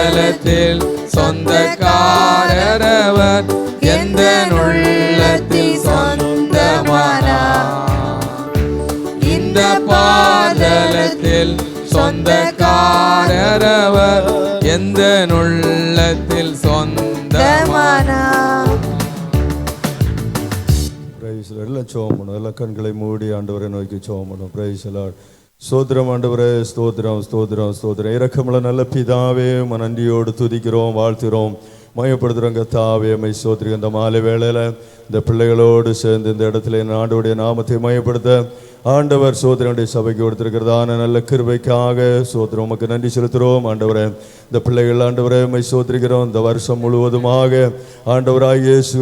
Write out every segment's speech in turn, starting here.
பாதலத்தில் சொந்தக்காரரவர் எந்த உள்ளத்தில் சொந்தமானார். இந்த பாதலத்தில் சொந்தக்காரரவர் எந்த உள்ளத்தில் சொந்தமானார். எல்லாம் சோம் பண்ணும், எல்லாம் கண்களை மூடி ஆண்டவரை நோக்கி சோம் பண்ணும். Price the Lord. ஸ்தோத்திரம் ஆண்டவரே, ஸ்தோத்திரம் ஸ்தோத்திரம் ஸ்தோத்திரம். இரக்கமுள்ள நல்ல பிதாவே, நன்றியோடு துதிக்கிறோம், வாழ்த்துகிறோம், மயப்படுத்துகிறோம். கர்த்தாவே மை ஸ்தோத்திரிக்கிறோம். இந்த மாலை வேளையில் இந்த பிள்ளைகளோடு சேர்ந்து இந்த இடத்துல ஆண்டவருடைய நாமத்தை மயப்படுத்த ஆண்டவர் சோதரனுடைய சபைக்கு கொடுத்திருக்கிறதான நல்ல கிருபைக்காக சோதரம் உமக்கு நன்றி செலுத்துகிறோம். ஆண்டவரே, இந்த பிள்ளைகள் ஆண்டவரே மை சோதரிக்கிறோம். இந்த வருஷம் முழுவதுமாக ஆண்டவராக இயேசு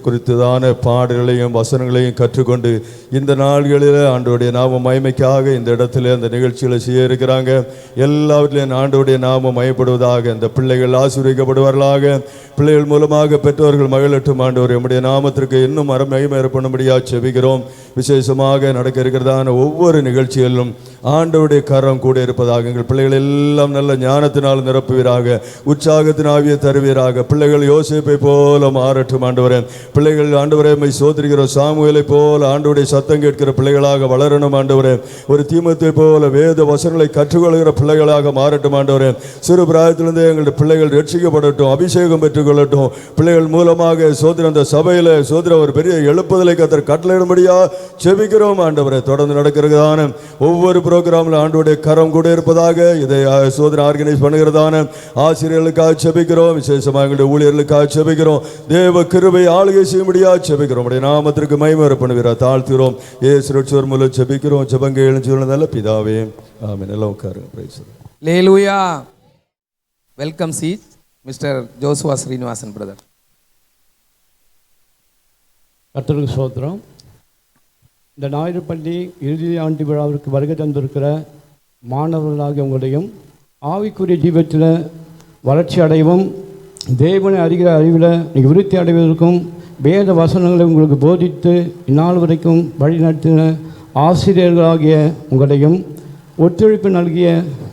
குறித்ததான பாடல்களையும் வசனங்களையும் கற்றுக்கொண்டு இந்த நாள்களில் ஆண்டவருடைய நாம மகிமைக்காக இந்த இடத்துல அந்த நிகழ்ச்சிகளை செய்ய இருக்கிறாங்க. எல்லாவற்றிலையும் ஆண்டவருடைய நாம மயப்படுவதாக, இந்த பிள்ளைகள் ஆசீர்வதிக்கப்படுவார்களாக. பிள்ளைகள் மூலமாக பெற்றோர்கள் மகிழட்டும். ஆண்டவர் நம்முடைய நாமத்திற்கு இன்னும் மகிமை ஏற்படும்படியாக செபிக்கிறோம். விசேஷமாக நடக்க இருக்கிறதான ஒவ்வொரு நிகழ்ச்சிகளிலும் ஆண்டவருடைய கரம் கூட இருப்பதாக. எங்கள் பிள்ளைகள் எல்லாம் நல்ல ஞானத்தினால் நிரப்புவீராக, உற்சாகத்தின் ஆவியை தருவீராக. பிள்ளைகள் யோசேப்பை போல மாறட்டும் ஆண்டவரே. பிள்ளைகள் ஆண்டவரே மை சோதரிக்கிற சாமுவேலை போல ஆண்டவருடைய சத்தம் கேட்கிற பிள்ளைகளாக வளரணும் ஆண்டவரே. ஒரு தீமத்தை போல வேத வசனங்களை கற்றுக்கொள்கிற பிள்ளைகளாக மாறட்டும் ஆண்டவரே. சிறு பிராயத்திலிருந்தே எங்களுடைய பிள்ளைகள் ரட்சிக்கப்படட்டும், அபிஷேகம் பெற்றுக்கொள்ளட்டும். பிள்ளைகள் மூலமாக சோதர அந்த சபையில் சோதர ஒரு பெரிய எழுப்புதலை கத்தர் கட்டளையிடும்படியா செபிக்கிறோம் ஆண்டவரே. தொடர்ந்து நடக்கிறதான ஒவ்வொரு புரோகிராமில் ஆண்டவருடைய கரம் கூட இருப்பதாக. இதை சோதனை ஆர்கனைஸ் பண்ணுகிறதான ஆசிரியர்களுக்காக செபிக்கிறோம். விசேஷமாக எங்களுடைய ஊழியர்களுக்காக செபிக்கிறோம். தேவ கிருபை ஆளுகை செய்யும்படியா செபிக்கிறோம். உடைய நாமத்திற்கு மகிமை பண்ணுவீரா தாழ்த்துகிறோம். ஏசுரட்சோர் மூலம் செபிக்கிறோம். ஜெபங்க எழுந்து நல்ல பிதாவே, ஆமென். எல்லாம் உட்காருங்க. Praise the Lord. Hallelujah. Welcome seat mister Joshua Srinivasan brother. கர்த்தருக்கு ஸ்தோத்திரம். இந்த ஞாயிறு பள்ளி இறுதி ஆண்டு விழாவிற்கு வருகை தந்திருக்கிற மாணவர்களாகிய உங்களையும் ஆவிக்குரிய ஜீவத்தில் வளர்ச்சி அடையவும், தேவனை அறிகிற அறிவில் நீங்கள் விருத்தி அடைவதற்கும், வேத வசனங்களை உங்களுக்கு போதித்து இந்நாள் வரைக்கும் வழிநடத்தின ஆசிரியர்களாகிய உங்களையும், ஒத்துழைப்பு நல்கிய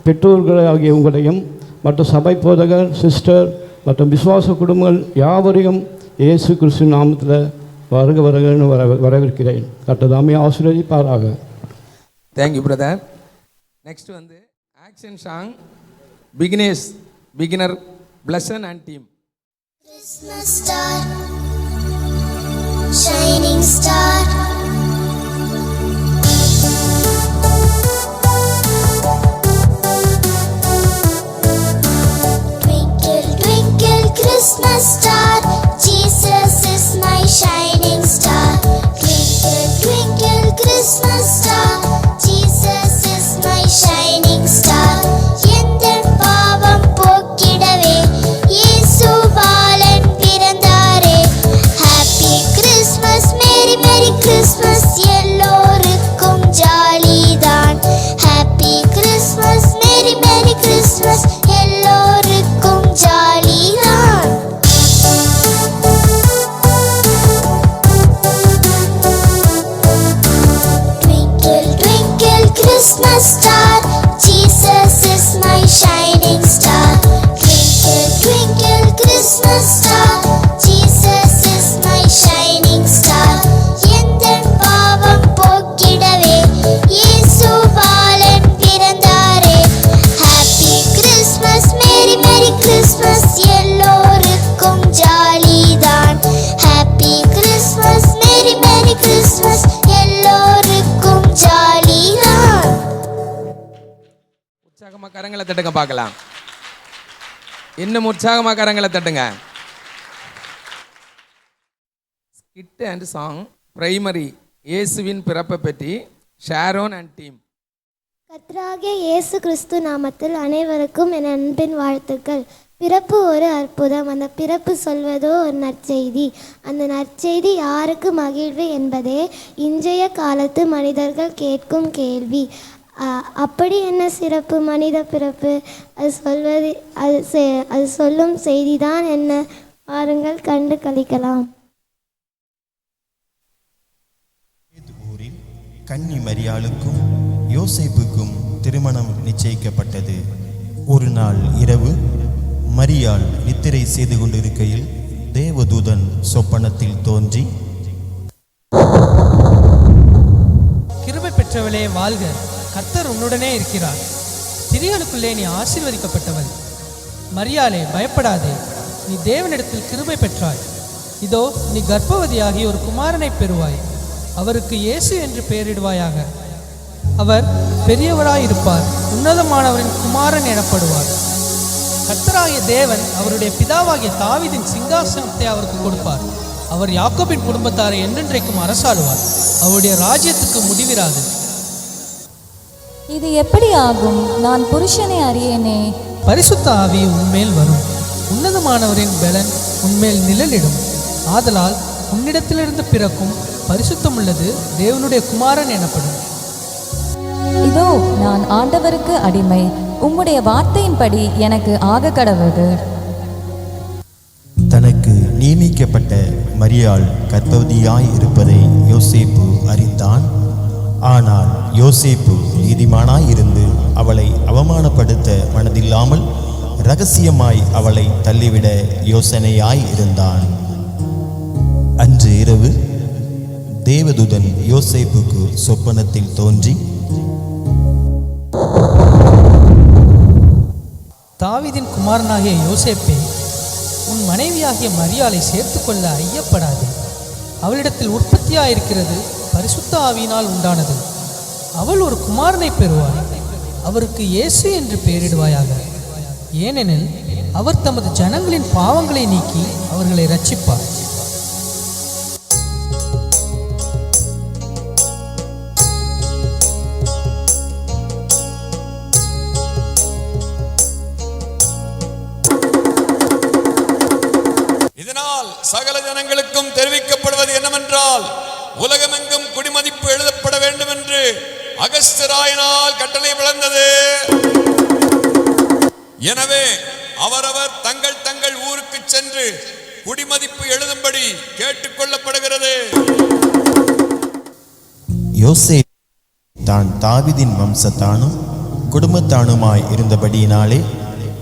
பெற்றோர்களாகிய உங்களையும், மற்றும் சபை போதகர் சிஸ்டர் மற்றும் விசுவாச குடும்பங்கள் யாவரையும் இயேசு கிறிஸ்து நாமத்தில் வருக வருகன்னு வரவேற்கிறேன். கர்த்தர் ஆசீர்வதிப்பாராக. Thank you brother. நெக்ஸ்ட் வந்து action song beginner Blessen and team. Christmas star, shining star, twinkle twinkle Christmas star, Jesus is my shining star. Twinkle twinkle Christmas star, Jesus is my shining star. எந்தன் பாவம் போக்கிடவே இயேசு பாலன் பிறந்தாரே. Happy Christmas, Merry Merry Christmas, எல்லோருக்கும் ஜாலிதான். Happy Christmas, Merry Merry Christmas, எல்லோருக்கும் ஜாலிதான். Twinkle twinkle Christmas star, Jesus is my shining star. Twinkle twinkle Christmas star, Jesus is my shining star. எந்தன் பாவம் போக்கிடவே இயேசு பாலன் பிறந்தாரே. Happy Christmas, Merry Merry Christmas, எல்லோருக்கும் ஜாலிதான். Happy Christmas, Merry Merry Christmas, எல்லோருக்கும் ஜாலிதான். உற்சாகமாக கரங்களை தட்டுங்க பார்க்கலாம். இன்னும் உற்சாகமாக கரங்களை தட்டுங்க. ஸ்கிட் அண்ட் சாங் பிரைமரி இயேசுவின் பிறப்பை பற்றி ஷாரோன் அண்ட் டீம். கர்த்தராகிய இயேசு கிறிஸ்து நாமத்தில் அனைவருக்கும் என் அன்பின் வாழ்த்துக்கள். பிறப்பு ஒரு அற்புதம், அந்த பிறப்பு சொல்வதோ ஒரு நற்செய்தி. அந்த நற்செய்தி யாருக்கு மகிழ்வு என்பதே இன்றைய காலத்து மனிதர்கள் கேட்கும் கேள்வி. அப்படி என்ன சிறப்பு மனித பிறப்பு? அது சொல்லும் செய்திதான் என்ன? வாருங்கள் கண்டு கழிக்கலாம். ஊரில் கன்னி மரியாளுக்கும் யோசேப்புக்கும் திருமணம் நிச்சயிக்கப்பட்டது. ஒரு நாள் இரவு மரியாள் நித்திரை செய்து கொண்டிருக்கையில் தேவதூதன் சொப்பனத்தில் தோன்றி, கிருபை பெற்றவளே வாழ்க, கர்த்தர் உன்னுடனே இருக்கிறார். ஸ்திரீகளுக்குள்ளே நீ ஆசீர்வதிக்கப்பட்டவள். மரியாளே பயப்படாதே, நீ தேவனிடத்தில் கிருபை பெற்றாய். இதோ நீ கர்ப்பவதியாகி ஒரு குமாரனை பெறுவாய். அவருக்கு இயேசு என்று பெயரிடுவாயாக. அவர் பெரியவராயிருப்பார், உன்னதமானவரின் குமாரன் எனப்படுவார். கர்த்தராகிய தேவன் அவருடைய பிதாவாகிய தாவீதின் சிங்காசனத்தை அவருக்கு கொடுப்பார். அவர் யாக்கோபின் குடும்பத்தாரை என்றென்றைக்கும் அரசாளுவார். அவருடைய ராஜ்யத்துக்கு முடிவிராது. இது எப்படி ஆகும்? நான் புருஷனை அறியேனே. பரிசுத்த ஆவி உன்மேல் வரும், உன்னதமானவரின் பலன் உன்மேல் நிழலிடும். ஆதலால் உன்னிடத்திலிருந்து பிறக்கும் பரிசுத்தமுள்ளது தேவனுடைய குமாரன் எனப்படும். இதோ நான் ஆண்டவருக்கு அடிமை, உம்முடைய வார்த்தையின்படி எனக்கு ஆக கடவுது. தனக்கு நியமிக்கப்பட்ட மரியாள் கர்ப்பவதியாய் இருப்பதை யோசேப்பு அறிந்தான். ஆனால் யோசேப்பு நீதிமானாய் இருந்து அவளை அவமானப்படுத்த மனதில்லாமல் இரகசியமாய் அவளை தள்ளிவிட யோசனையாய் இருந்தான். அன்று இரவு தேவதூதன் யோசேப்புக்கு சொப்பனத்தில் தோன்றி, தாவீதின் குமாரனாகிய யோசேப்பே, உன் மனைவியாகிய மரியாளை சேர்த்துக்கொள்ள ஐயப்படாதே. அவளிடத்தில் உற்பத்தியாயிருக்கிறது பரிசுத்த ஆவியினால் உண்டானது. அவள் ஒரு குமாரனை பெறுவாள். அவருக்கு இயேசு என்று பெயரிடுவாயாக. ஏனெனில் அவர் தமது ஜனங்களின் பாவங்களை நீக்கி அவர்களை இரட்சிப்பார். இதனால் சகல ஜனங்களுக்கும் தெரிவிக்கப்படுவது என்னவென்றால், உலகமெங்கும் குடிமதிப்பு எழுதப்பட வேண்டும் என்று அகஸ்தியராயனால் கட்டளை விளந்தது. எனவே அவரவர் தங்கள் தங்கள் ஊருக்கு சென்று குடிமதிப்பு எழுதும்படி கேட்டுக்கொள்ளப்படுகிறது. யோசேப்பு தான் தாவீதின் வம்சத்தானும் குடும்பத்தானுமாய் இருந்தபடியினாலே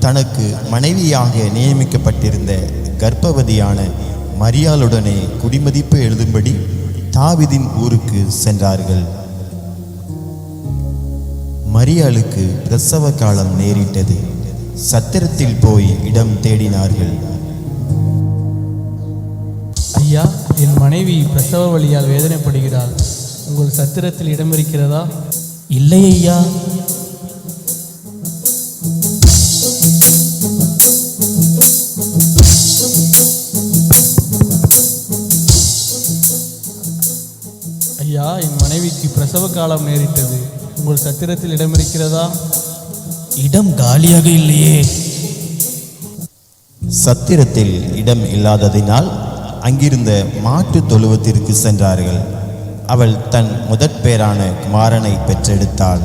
தனக்கு மனைவியாக நியமிக்கப்பட்டிருந்த கர்ப்பவதியான மரியாளுடனே குடிமதிப்பு எழுதும்படி தாவீதின் ஊருக்கு சென்றார்கள். மரியாளுக்கு பிரசவ காலம் நேரிட்டது. சத்திரத்தில் போய் இடம் தேடினார்கள். ஐயா, என் மனைவி பிரசவ வலியால் வேதனைப்படுகிறாள். உங்கள் சத்திரத்தில் இடம் இருக்கிறதா? இல்லை ஐயா. ஐயா, என் மனைவிக்கு பிரசவ காலம் நேரிட்டது. உங்கள் சத்திரத்தில் இடம் இருக்கிறதா? இடம் காலியாக இல்லையே. சத்திரத்தில் இடம் இல்லாததினால் அங்கிருந்த மாட்டு தொழுவத்திற்கு சென்றார்கள். அவள் தன் முதற் பேரான குமாரனை பெற்றெடுத்தாள்.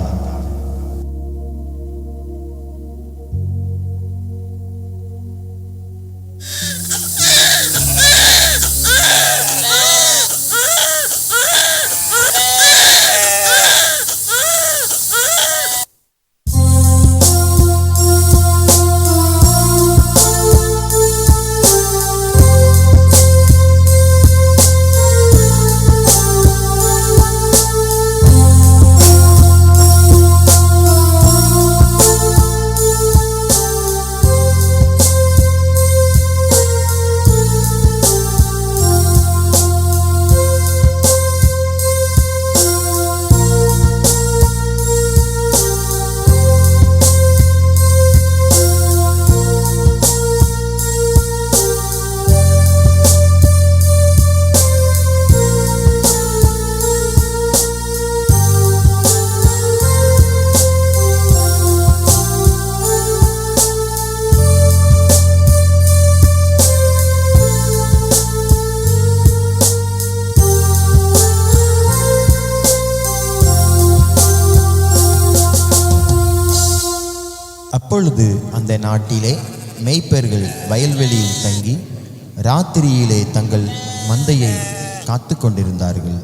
அப்பொழுது அந்த நாட்டிலே மேய்ப்பர்கள் வயல்வெளியில் தங்கி ராத்திரியிலே தங்கள் மந்தையை காத்து கொண்டிருந்தார்கள்.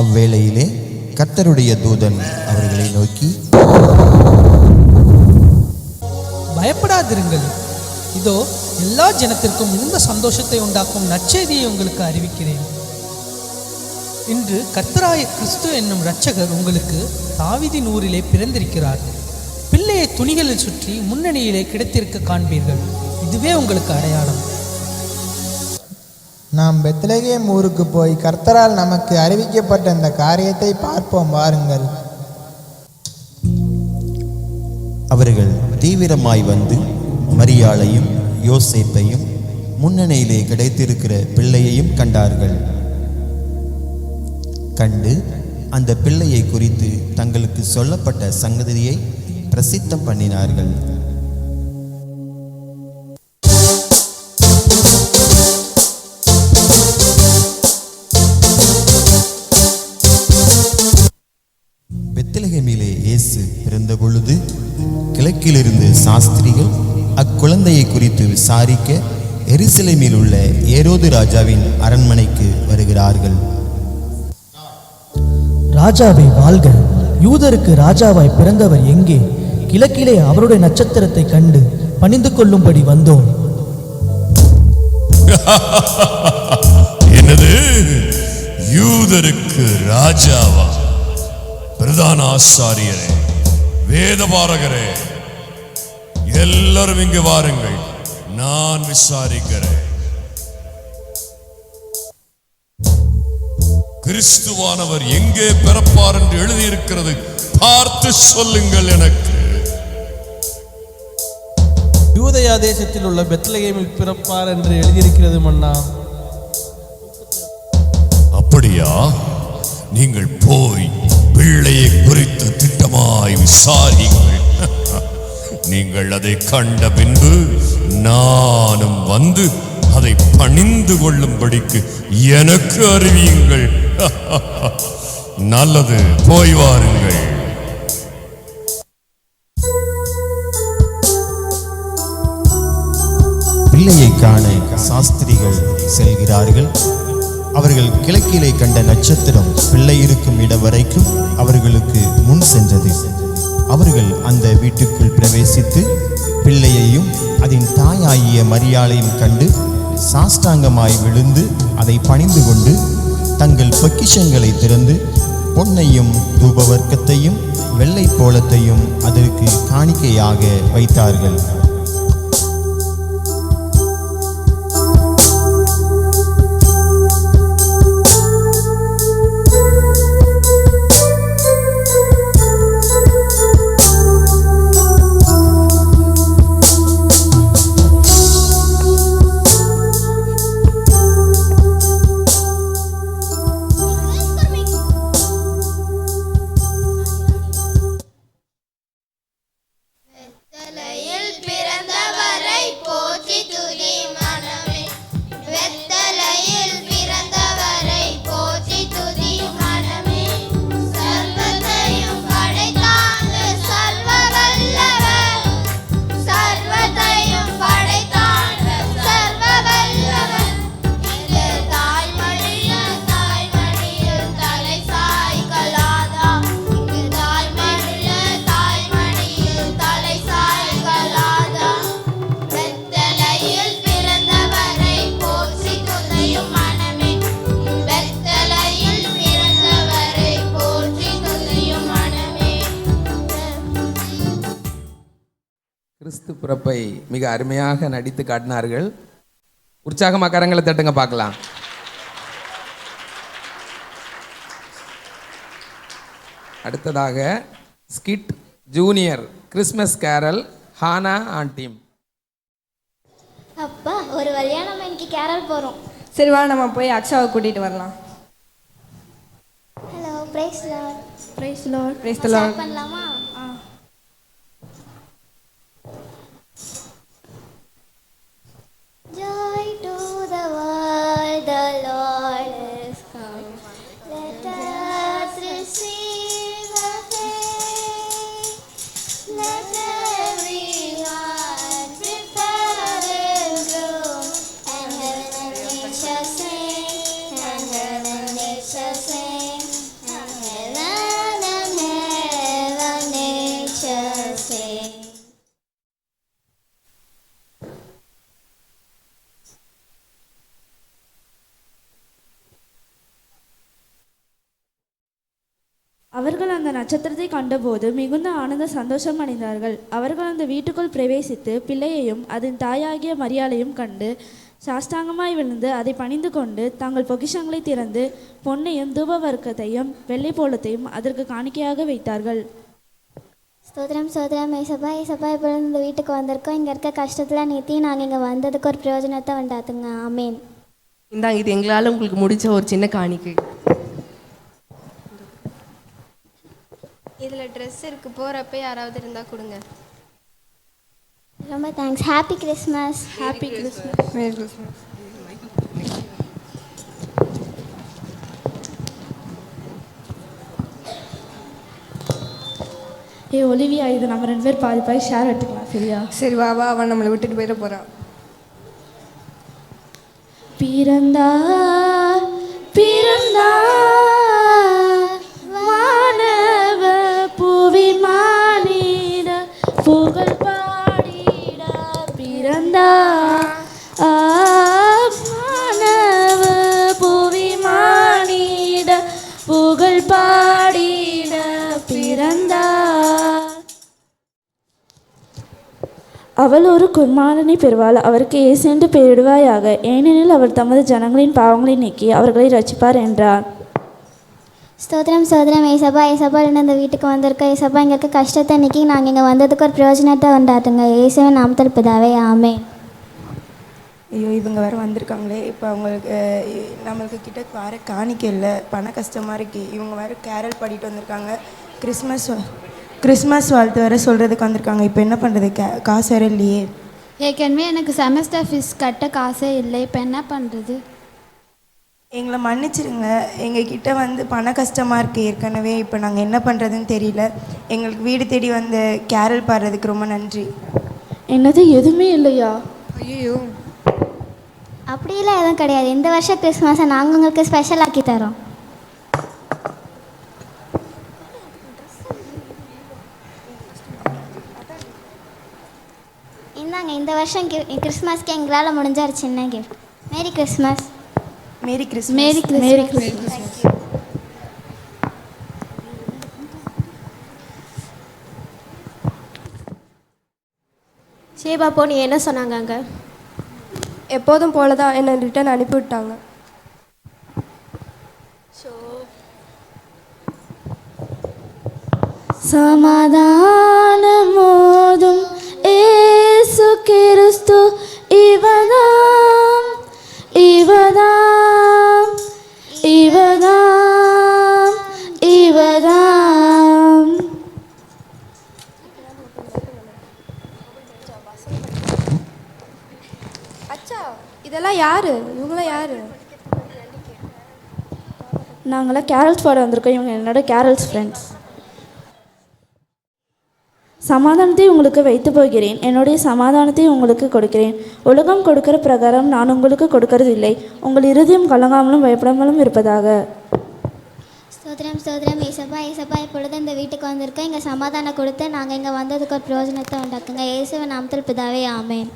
அவ்வேளையிலே கர்த்தருடைய தூதன் அவர்களை நோக்கி, பயப்படாதிருங்கள், இதோ எல்லா ஜனத்திற்கும் மிகுந்த சந்தோஷத்தை உண்டாக்கும் நற்செய்தியை உங்களுக்கு அறிவிக்கிறேன். இன்று கர்த்தராய கிறிஸ்து என்னும் இரட்சகர் உங்களுக்கு தாவீதின் ஊரிலே பிறந்திருக்கிறார். பிள்ளையை துணிகளில் சுற்றி முன்னணியிலே கிடைத்திருக்க காண்பீர்கள். இதுவே உங்களுக்கு அடையாளம். நாம் பெத்லகேம் ஊருக்கு போய் கர்த்தரால் நமக்கு அறிவிக்கப்பட்ட இந்த காரியத்தை பார்ப்போம் வாருங்கள். அவர்கள் தீவிரமாய் வந்து மரியாளையும் யோசேப்பையும் முன்னணியிலே கிடைத்திருக்கிற பிள்ளையையும் கண்டார்கள். கண்டு அந்த பிள்ளையை குறித்து தங்களுக்கு சொல்லப்பட்ட சங்கதியை பிரசித்தம் பண்ணினார்கள். பெத்லகேமிலே இயேசு பிறந்த பொழுது கிழக்கிலிருந்து சாஸ்திரிகள் அக்குழந்தையை குறித்து விசாரிக்க எருசலேமில் உள்ள ஏரோது ராஜாவின் அரண்மனைக்கு வருகிறார்கள். ராஜாவை வாழ்க! யூதருக்கு ராஜாவாய் பிறந்தவர் எங்கே? கிழக்கிலே அவருடைய நட்சத்திரத்தை கண்டு பணிந்து கொள்ளும்படி வந்தோம். என்னது? யூதருக்கு ராஜாவா? பிரதான ஆசாரியரே, வேதபாரகரே, எல்லாரும் இங்கு வாருங்கள், நான் விசாரிக்கிறேன். கிறிஸ்துவானவர் எங்கே பிறப்பார் என்று எழுதியிருக்கிறது, பார்த்து சொல்லுங்கள் எனக்கு. யூதயா தேசத்தில் உள்ள பெத்லகேமில் பிறப்பார் என்று எழுதியிருக்கிறது மன்னா. அப்படியா? நீங்கள் போய் பிள்ளையை குறித்து திட்டமாய் விசாரியுங்கள். நீங்கள் அதை கண்ட பின்பு நானும் வந்து அதை பணிந்து கொள்ளும்படிக்கு எனக்கு அறிவியுங்கள். நல்லது, போய் வாருங்கள். பிள்ளையை காண சாஸ்திரிகள் செல்கிறார்கள். அவர்கள் கிழக்கிலே கண்ட நட்சத்திரம் பிள்ளை இருக்கும் இடம் வரைக்கும் அவர்களுக்கு முன் சென்றது. அவர்கள் அந்த வீட்டுக்குள் பிரவேசித்து பிள்ளையையும் அதன் தாயாகிய மரியாளையும் கண்டு சாஷ்டாங்கமாய் விழுந்து அதை பணிந்து கொண்டு தங்கள் பொக்கிஷங்களை திறந்து பொன்னையும் தூபவர்க்கத்தையும் வெள்ளை போலத்தையும் அதற்கு காணிக்கையாக வைத்தார்கள். கிறிஸ்து பிறப்பை மிக அருமையாக நடித்து காட்டினார்கள். உற்சாகமாக கரங்களை தட்டுங்க பார்க்கலாம். அடுத்ததாக skit junior Christmas carol Hannah and team. அப்பா, ஒரு வழியா நம்ம இன்னைக்கு கேரல் போறோம். சரி வா, நம்ம போய் அக்ஷாவை கூட்டிட்டு வரலாம். Hello, praise Lord. Praise Lord. Praise the Lord. பண்ணலாமா? Joy to the world, the Lord is come. Let us receive the faith. Let everyone prepare his room. And heaven and nature sing, and heaven and nature sing, and heaven and அவர்கள் அந்த நட்சத்திரத்தை கண்டபோது மிகுந்த ஆனந்த சந்தோஷம் அடைந்தார்கள். அவர்கள் அந்த வீட்டுக்குள் பிரவேசித்து பிள்ளையையும் அதன் தாயாகிய மரியாளையும் கண்டு சாஷ்டாங்கமாய் விழுந்து அதை பணிந்து கொண்டு தங்கள் பொக்கிஷங்களை திறந்து பொன்னையும் தூப வர்க்கத்தையும் வெள்ளை போலத்தையும் அதற்கு காணிக்கையாக வைத்தார்கள். ஸ்தோத்திரம் ஸ்தோத்திரம் ஏசப்பா. ஏசப்பா இப்போ இந்த வீட்டுக்கு வந்திருக்கோம். இங்கே இருக்க கஷ்டத்தில் நீத்தி நாங்கள் இங்கே வந்ததுக்கு ஒரு பிரயோஜனத்தை உண்டாத்துங்க. ஆமேன். இந்தாங்க, இது எங்களால் உங்களுக்கு முடிச்ச ஒரு சின்ன காணிக்கை. இதில் ட்ரெஸ் இருக்கு, போகிறப்ப யாராவது இருந்தால் கொடுங்க. ரொம்ப thanks. Happy Christmas. Happy Christmas. Merry Christmas. Olivia, இது நம்ம 2 பேர் பாதி பாதி ஷேர் எடுத்துக்கலாம், சரியா? சரி, வா வா, அவன் நம்மளை விட்டுட்டு போயிட போகிறான். பிறந்தார் பிறந்தார் வானவ புவி மானிட புகழ் பாடிட பிறந்தார் வானவ புவி மானிட புகழ் பாடிட பிறந்தார். அவள் ஒரு குமாரனை பெறுவாள், அவருக்கு இயேசு என்று பெயரிடுவாயாக, ஏனெனில் அவர் தமது ஜனங்களின் பாவங்களை நீக்கி அவர்களை ரட்சிப்பார் என்றார். ஸ்தோத்திரம் ஸ்தோத்திரம் ஏசப்பா. ஏசப்பா இந்த வீட்டுக்கு வந்திருக்க ஏசப்பா, இங்கே இருக்க கஷ்டத்தை நீக்கி நாங்கள் இங்கே வந்ததுக்கு ஒரு பிரயோஜனத்தை உண்டாத்துங்க. இயேசுவின் நாமத்தில் பிதாவே, ஆமேன். ஐயோ, இவங்க வேறு வந்திருக்காங்களே. இப்போ அவங்களுக்கு நம்மளுக்கு கிட்ட வர காணிக்கை இல்லை, பண கஷ்டமாக இருக்குது. இவங்க வேறு கேரல் பாடிட்டு வந்திருக்காங்க. கிறிஸ்மஸ் வாழ்த்து வேறு சொல்கிறதுக்கு வந்திருக்காங்க. இப்போ என்ன பண்ணுறது? காசு வேறு இல்லையே. ஏற்கனவே எனக்கு செமஸ்டர் ஃபீஸ் கட்ட காசே இல்லை, இப்போ என்ன பண்ணுறது? எங்களை மன்னிச்சிருங்க, எங்ககிட்ட வந்து பண கஷ்டமாக இருக்குது ஏற்கனவே. இப்போ நாங்கள் என்ன பண்ணுறதுன்னு தெரியல. எங்களுக்கு வீடு தேடி வந்து கேரல் பாடுறதுக்கு ரொம்ப நன்றி. என்னது, எதுவுமே இல்லையா? ஐயோ, அப்படியெல்லாம் எதுவும் கிடையாது. இந்த வருஷம் கிறிஸ்மஸை நாங்கள் உங்களுக்கு ஸ்பெஷல் ஆக்கி தரோம். இந்தாங்க, இந்த வருஷம் கிறிஸ்மஸ்க்கு எங்களால் முடிஞ்ச ஒரு சின்ன gift. Merry Christmas. Merry Christmas. Merry Christmas. சேபா போ, நீ என்ன சொன்னாங்க அங்கே? எப்போதும் போல தான் என்னை ரிட்டர்ன் அனுப்பிவிட்டாங்க. சமாதானமோதும் ஏசு கிறிஸ்து இவதாம் இவதாம் இவதாம் இவதாம். அச்சா, இதெல்லாம் யாரு? இவங்களாம் யாரு? நாங்களாம் கேரல்ஸ் பாட வந்திருக்கோம். இவங்க என்னோட கேரல்ஸ் ஃப்ரெண்ட்ஸ். சமாதானத்தை உங்களுக்கு வைத்து போகிறேன், என்னுடைய சமாதானத்தை உங்களுக்கு கொடுக்கிறேன். உலகம் கொடுக்கிற பிரகாரம் நான் உங்களுக்கு கொடுக்கறது இல்லை. உங்கள் இருதயம் கலங்காமலும் பயப்படாமலும் இருப்பதாக. ஸ்தோத்திரம் ஸ்தோத்திரம் ஏசப்பா. ஏசப்பா இப்பொழுது இந்த வீட்டுக்கு வந்திருக்கோம். இங்கே சமாதானம் கொடுத்து நாங்கள் இங்கே வந்ததுக்கு ஒரு பிரயோஜனத்தை உண்டாக்குங்க. இயேசுவின் நாமத்தில் பிதாவே, ஆமேன்.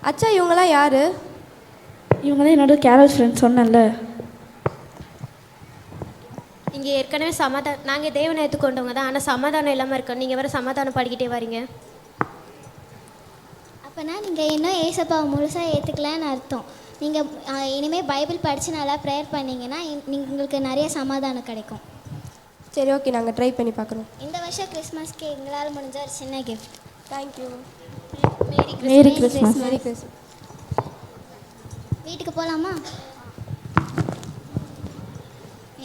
அச்சா, இவங்களாம் யாரு? இவங்களாம் என்னோட கேரல் ஃப்ரெண்ட்ஸ் சொன்னேன்ல. இங்கே ஏற்கனவே நாங்கள் தேவனை ஏற்றுக்கொண்டவங்க தான், ஆனால் சமாதானம் இல்லாமல் இருக்கோம். நீங்கள் வேறு சமாதானம் பாடிக்கிட்டே வரீங்க. அப்போனா நீங்கள் இன்னும் ஏசப்பாவை முழுசாக ஏற்றுக்கலன்னு அர்த்தம். நீங்கள் இனிமேல் பைபிள் படித்து நல்லா ப்ரேயர் பண்ணிங்கன்னா உங்களுக்கு நிறைய சமாதானம் கிடைக்கும். சரி, ஓகே, நாங்கள் ட்ரை பண்ணி பார்க்குறோம். இந்த வருஷம் கிறிஸ்மஸ்க்கு எங்களால் முடிஞ்ச ஒரு சின்ன கிஃப்ட். தேங்க்யூ. மேரி கிறிஸ்மஸ். Merry Christmas. வீட்டுக்கு போகலாமா?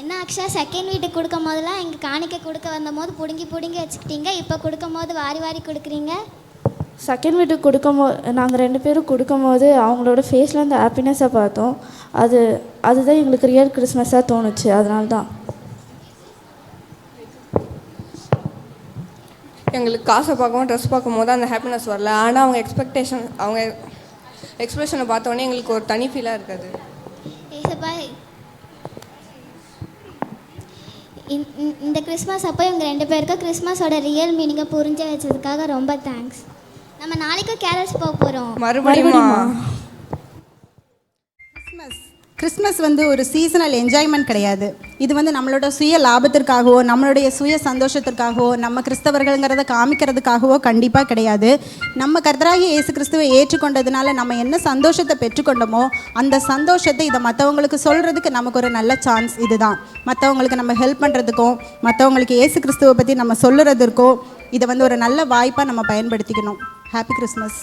என்ன அக்ஷா, செகண்ட் வீட்டுக்கு கொடுக்கும் போதெல்லாம் இங்கே காணிக்கை கொடுக்க வந்த போது பிடுங்கி வச்சுக்கிட்டீங்க, இப்போ கொடுக்கும் போது வாரி வாரி கொடுக்குறீங்க. செகண்ட் வீட்டுக்கு கொடுக்கும்போது நாங்கள் 2 பேரும் கொடுக்கும்போது அவங்களோட ஃபேஸில் அந்த ஹாப்பினஸை பார்த்தோம். அதுதான் எங்களுக்கு ரியல் கிறிஸ்மஸாக தோணுச்சு. அதனால தான் எங்களுக்கு காசை பார்க்கவும் ட்ரெஸ் பார்க்கும் போது அந்த ஹாப்பினஸ் வரல. ஆனால் அவங்க எக்ஸ்பிரஷனை பார்த்தோன்னே எங்களுக்கு ஒரு தனி ஃபீலாக இருக்காது. ஏசப்பா, இந்த கிறிஸ்மஸ் அப்போ இவங்க 2 பேருக்கும் கிறிஸ்மஸோட ரியல் மீனிங்கை புரிஞ்சு வச்சதுக்காக ரொம்ப தேங்க்ஸ். நம்ம நாளைக்கும் கேரல்ஸ் போக போகிறோம். மறுபடியும் கிறிஸ்மஸ் வந்து ஒரு சீசனல் என்ஜாய்மெண்ட் கிடையாது. இது வந்து நம்மளோட சுய லாபத்திற்காகவோ நம்மளுடைய சுய சந்தோஷத்திற்காகவோ நம்ம கிறிஸ்தவர்கள்ங்கிறத காமிக்கிறதுக்காகவோ கண்டிப்பாக கிடையாது. நம்ம கர்த்தராகிய இயேசு கிறிஸ்துவை ஏற்றுக்கொண்டதுனால நம்ம என்ன சந்தோஷத்தை பெற்றுக்கொண்டோமோ அந்த சந்தோஷத்தை இதை மற்றவங்களுக்கு சொல்கிறதுக்கு நமக்கு ஒரு நல்ல சான்ஸ் இதுதான். மற்றவங்களுக்கு நம்ம ஹெல்ப் பண்ணுறதுக்கும் மற்றவங்களுக்கு இயேசு கிறிஸ்துவை பற்றி நம்ம சொல்லுறதுக்கோ இதை வந்து ஒரு நல்ல வாய்ப்பாக நம்ம பயன்படுத்திக்கணும். Happy Christmas.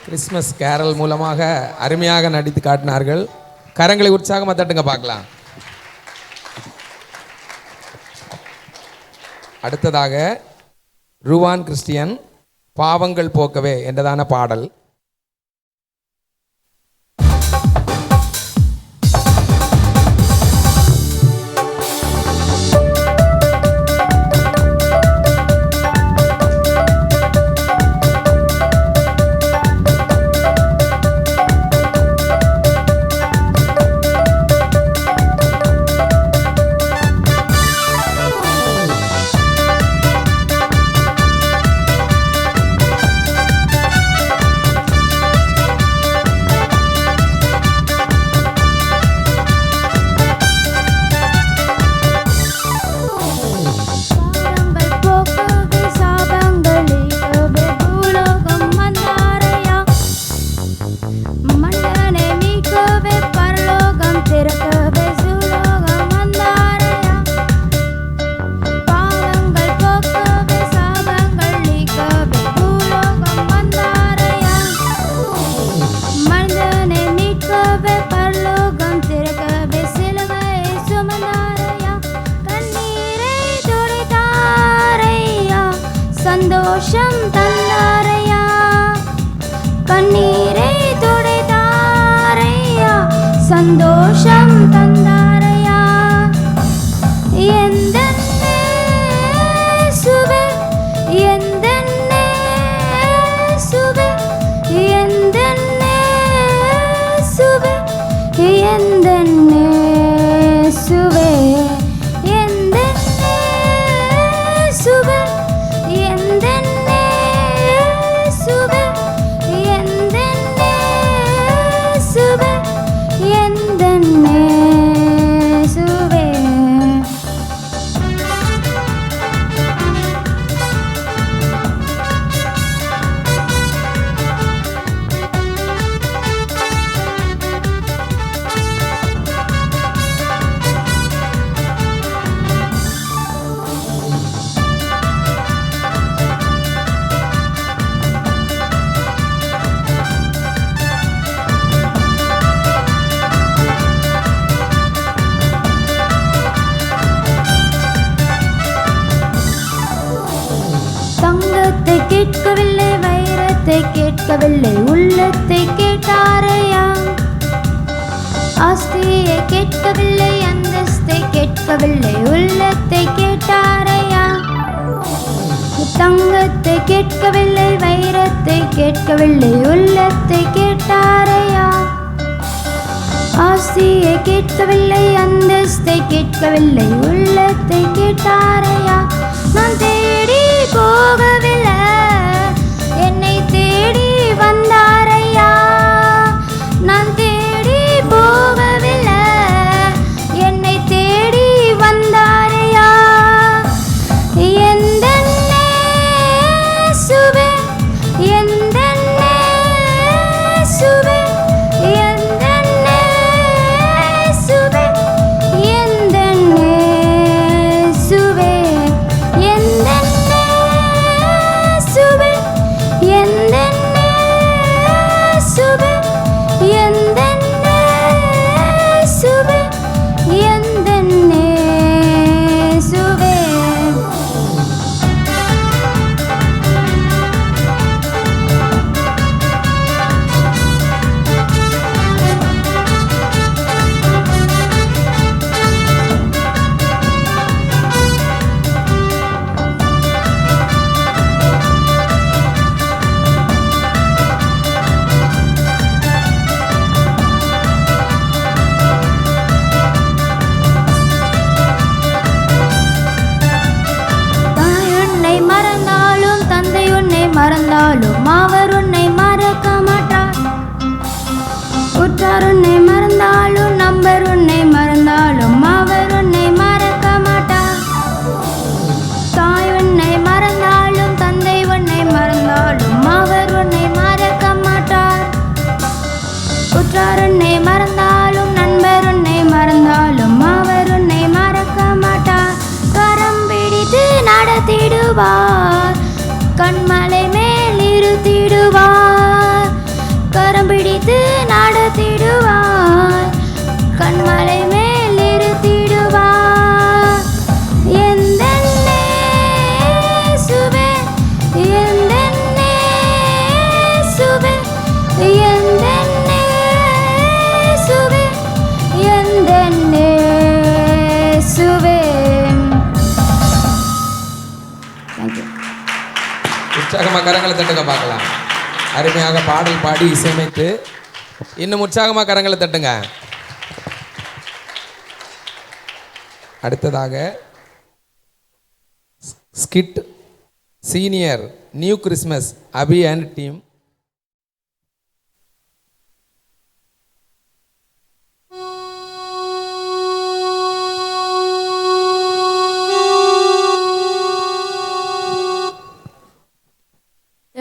கிறிஸ்மஸ் கேரல் மூலமாக அருமையாக நடித்து காட்டினார்கள். கரங்களை உற்சாகமாக தட்டுங்க பார்க்கலாம். அடுத்ததாக ரூவான் கிறிஸ்டியன் பாவங்கள் போக்கவே என்றதான பாடல். சந்தோஷம் தந்தாரையா, கண்ணீரை துடைத்தாரையா, சந்தோஷம் தந்தாரையா. எந்தன்னே சுவே, எந்தன்னே சுவே, எந்தன்னே சுவே, எந்தன்னே சுவே, எந்தன்னே சுவே, எந்தன்னே சுவே, எந்தன்னே சுவே, எந்தன்னே சுவே. தங்கத்தை கேட்கவில்லை, வைரத்தை கேட்கவில்லை, உள்ளத்தை கேட்டாரையா. ஆஸ்தியை கேட்கவில்லை, அந்தஸ்தை கேட்கவில்லை, உள்ளத்தை கேட்டாரையா. தங்கத்தை கேட்கவில்லை, வைரத்தை கேட்கவில்லை, உள்ளத்தை கேட்டாரையா. ஆஸ்தியை கேட்கவில்லை, அந்தஸ்தை கேட்கவில்லை, உள்ளத்தை கேட்டாரையா. நான் தேடி போகவில்லை, என்னை தேடி வந்தாரையா. நான் தேடி போகவில்லை, என்னை தேடி வந்தாரையா. எந்தன்னே சுவே, எந்தன்னே சுவே, எந்தன்னே சுவே, எந்தன்னே சுவே, எந்தன்னே சுவே, எந்தன்னே சுவே, எந்தன்னே சுவே, எந்தன்னே சுவே. தாய் உன்னை மறந்தாலும், தந்தை உன்னை மறந்தாலும், அவர் உன்னை மறக்க மாட்டார். உற்றார் உன்னை மறந்தாலும், நண்பர் உன்னை மறந்தாலும், அவர் உன்னை மறக்க மாட்டார். தாய் உன்னை மறந்தாலும், தந்தை உன்னை மறந்தாலும், அவர் உன்னை மறக்க மாட்டார். உற்றார் உன்னை மறந்தாலும், நண்பர் உன்னை மறந்தாலும், அவர் உன்னை மறக்க மாட்டார். கரம் பிடித்து நடத்திடுவார், கண்மலை மேல் இருத்திடுவார். கரம் பிடித்து நடத்திடுவார், கண்மலை மேல் இருத்திடுவார். எந்தன்னே சுவே, எந்தன்னே உற்சாகமாக கரங்களை தட்டுங்க பார்க்கலாம். அருமையாக பாடல் பாடி இசையமைத்து இன்னும் உற்சாகமாக கரங்களை தட்டுங்க. அடுத்ததாக skit senior new Christmas Abi and team.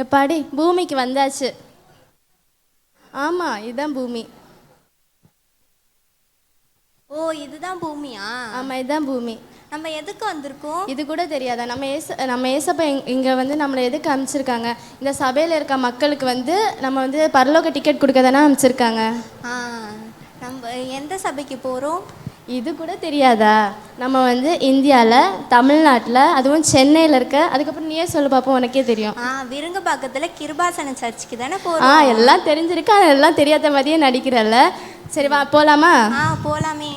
எப்பாடி பூமிக்கு வந்தாச்சு. ஆமாம், இதுதான் பூமி. ஓ, இதுதான் பூமியா? ஆமாம், இதுதான் பூமி. நம்ம எதுக்கு வந்திருக்கோம்? இது கூட தெரியாதா? நம்ம ஏசப்பா இங்கே வந்து நம்மளை எதுக்கு அனுப்பிச்சிருக்காங்க? இந்த சபையில் இருக்க மக்களுக்கு வந்து நம்ம வந்து பரலோக டிக்கெட் கொடுக்க தானே அனுப்பிச்சிருக்காங்க. நம்ம எந்த சபைக்கு போகிறோம்? இது கூட தெரியாதா? நம்ம வந்து இந்தியாவில், தமிழ்நாட்டில், அதுவும் சென்னையில் இருக்க, அதுக்கப்புறம் நீயே சொல்லு பார்ப்போம், உனக்கே தெரியும். விருங்கம்பாக்கத்தில் கிருபாசன சர்ச்சுக்கு தானே போகிறோம். எல்லாம் தெரிஞ்சிருக்கு, அதெல்லாம் தெரியாத மாதிரியே நடிக்கிறல்ல. சரி வா போகலாமா? போகலாமே.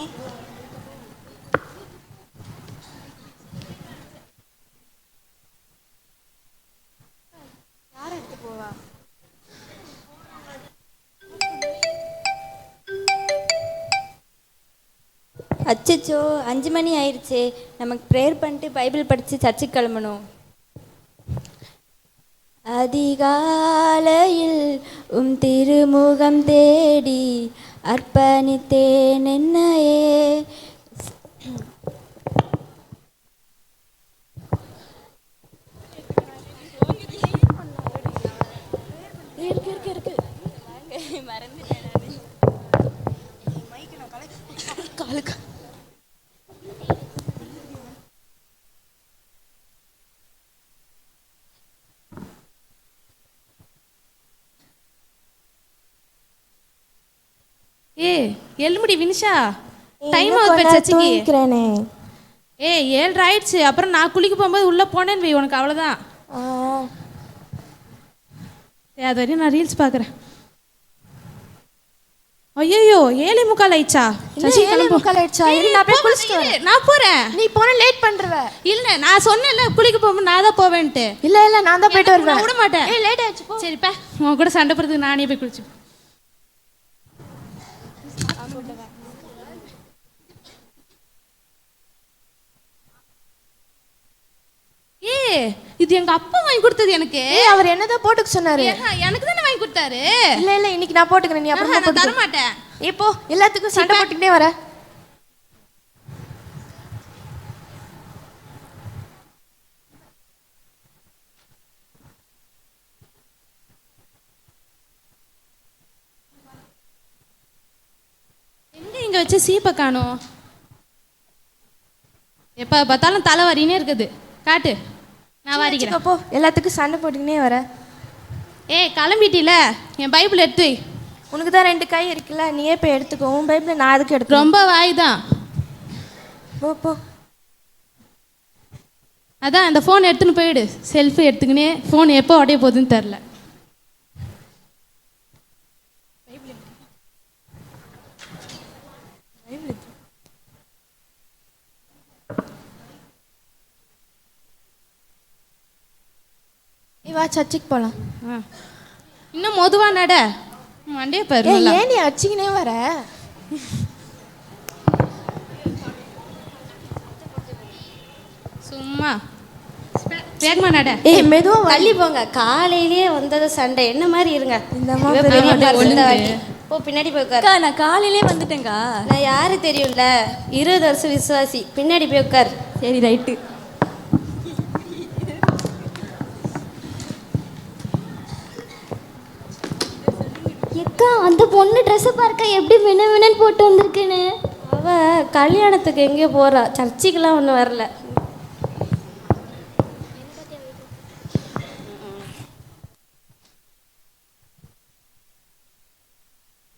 யார் எடுத்து போவா? அச்சச்சோ, 5 மணி ஆயிடுச்சு. நமக்கு ப்ரேயர் பண்ணிட்டு பைபிள் படித்து சர்ச்சுக்கு கிளம்பணும். அதிகாலையில் திருமுகம் தேடி அர்ப்பணித்தேன் என்னையே. எல்முடி வினிஷா, டைம் ஆகுது சர்ச்சுக்கு. 7 ஆயிடுச்சு. அப்புறம் நான் குளிக்க போகும்போது உள்ளே போனேன்னு வை, உனக்கு அவ்வளோதான். அது வரையும் நான் ரீல்ஸ் பார்க்குறேன். ஐயோ 7:45 ஆயிடுச்சா? நான் போறேன். நீ போன லேட் பண்றவ. இல்ல, நான் சொன்னேன்ல குளிக்க போகும்போது நான் தான் போவேன்ட்டு. இல்ல நான் தான் போயிட்டு வருவேன். விட மாட்டேன். லேட் ஆயிடுச்சு போ. சரிப்பா, உன் கூட சண்டை போடுறதுக்கு நானே போய் குளிச்சு. இது எங்க அப்பா வாங்கி கொடுத்தது எனக்கு. அவர் என்னதான் போட்டுக்க சொன்னாரு? எனக்கு தானே வாங்கி கொடுத்தாரு. இல்ல இன்னைக்கு நான் போட்டுக்கிறேன். நீ அப்புறமா போட்டு தர மாட்டேன். இப்போ எல்லாத்துக்கும் சண்டை போட்டுக்கிட்டே வர. எங்க இங்க வச்சு சீப்பை காணோம். எப்ப பார்த்தாலும் தலை வரினே இருக்குது. காட்டு, நான் வாரிக்கிறேன். போ, எல்லாத்துக்கும் சண்டை போட்டுக்கினே வர. கிளம்பிட்டில, என் பைபிள் எடுத்து. உனக்கு தான் 2 கை இருக்குல்ல, நீயே போய் எடுத்துக்கோ. உன் பைபிள் நான் அதுக்கு எடுத்து. ரொம்ப வாய் தான். போ. அதான் அந்த ஃபோன் எடுத்துன்னு போயிடு. செல்ஃபி எடுத்துக்கினே ஃபோன் எப்போ உடைய போகுதுன்னு தெரில. வா சர்ச்சுக்கு போகலாம். இன்னும் மொதுவா நட. மண்டே பாரு. ஏன் நீ அடிச்சுக்கினே வர? சும்மா வேகமா நட. மெதுவா தள்ளி போங்க. காலையிலேயே வந்தது சண்டை என்ன மாதிரி இருங்க. போ, பின்னாடி போய் உட்கார். நான் காலையிலே வந்துட்டேங்க்கா. நான் யாரு தெரியும்ல, 20 வருஷம் விசுவாசி. பின்னாடி போய் உட்கார். சரி, ரைட்டு. எக்கா, அந்த பொண்ணு ட்ரெஸ்ஸை பார்க்க எப்படி வினன்னு போட்டு வந்திருக்குன்னு. அவ கல்யாணத்துக்கு எங்கேயோ போறா, சர்ச்சுக்கெல்லாம் ஒன்றும் வரல.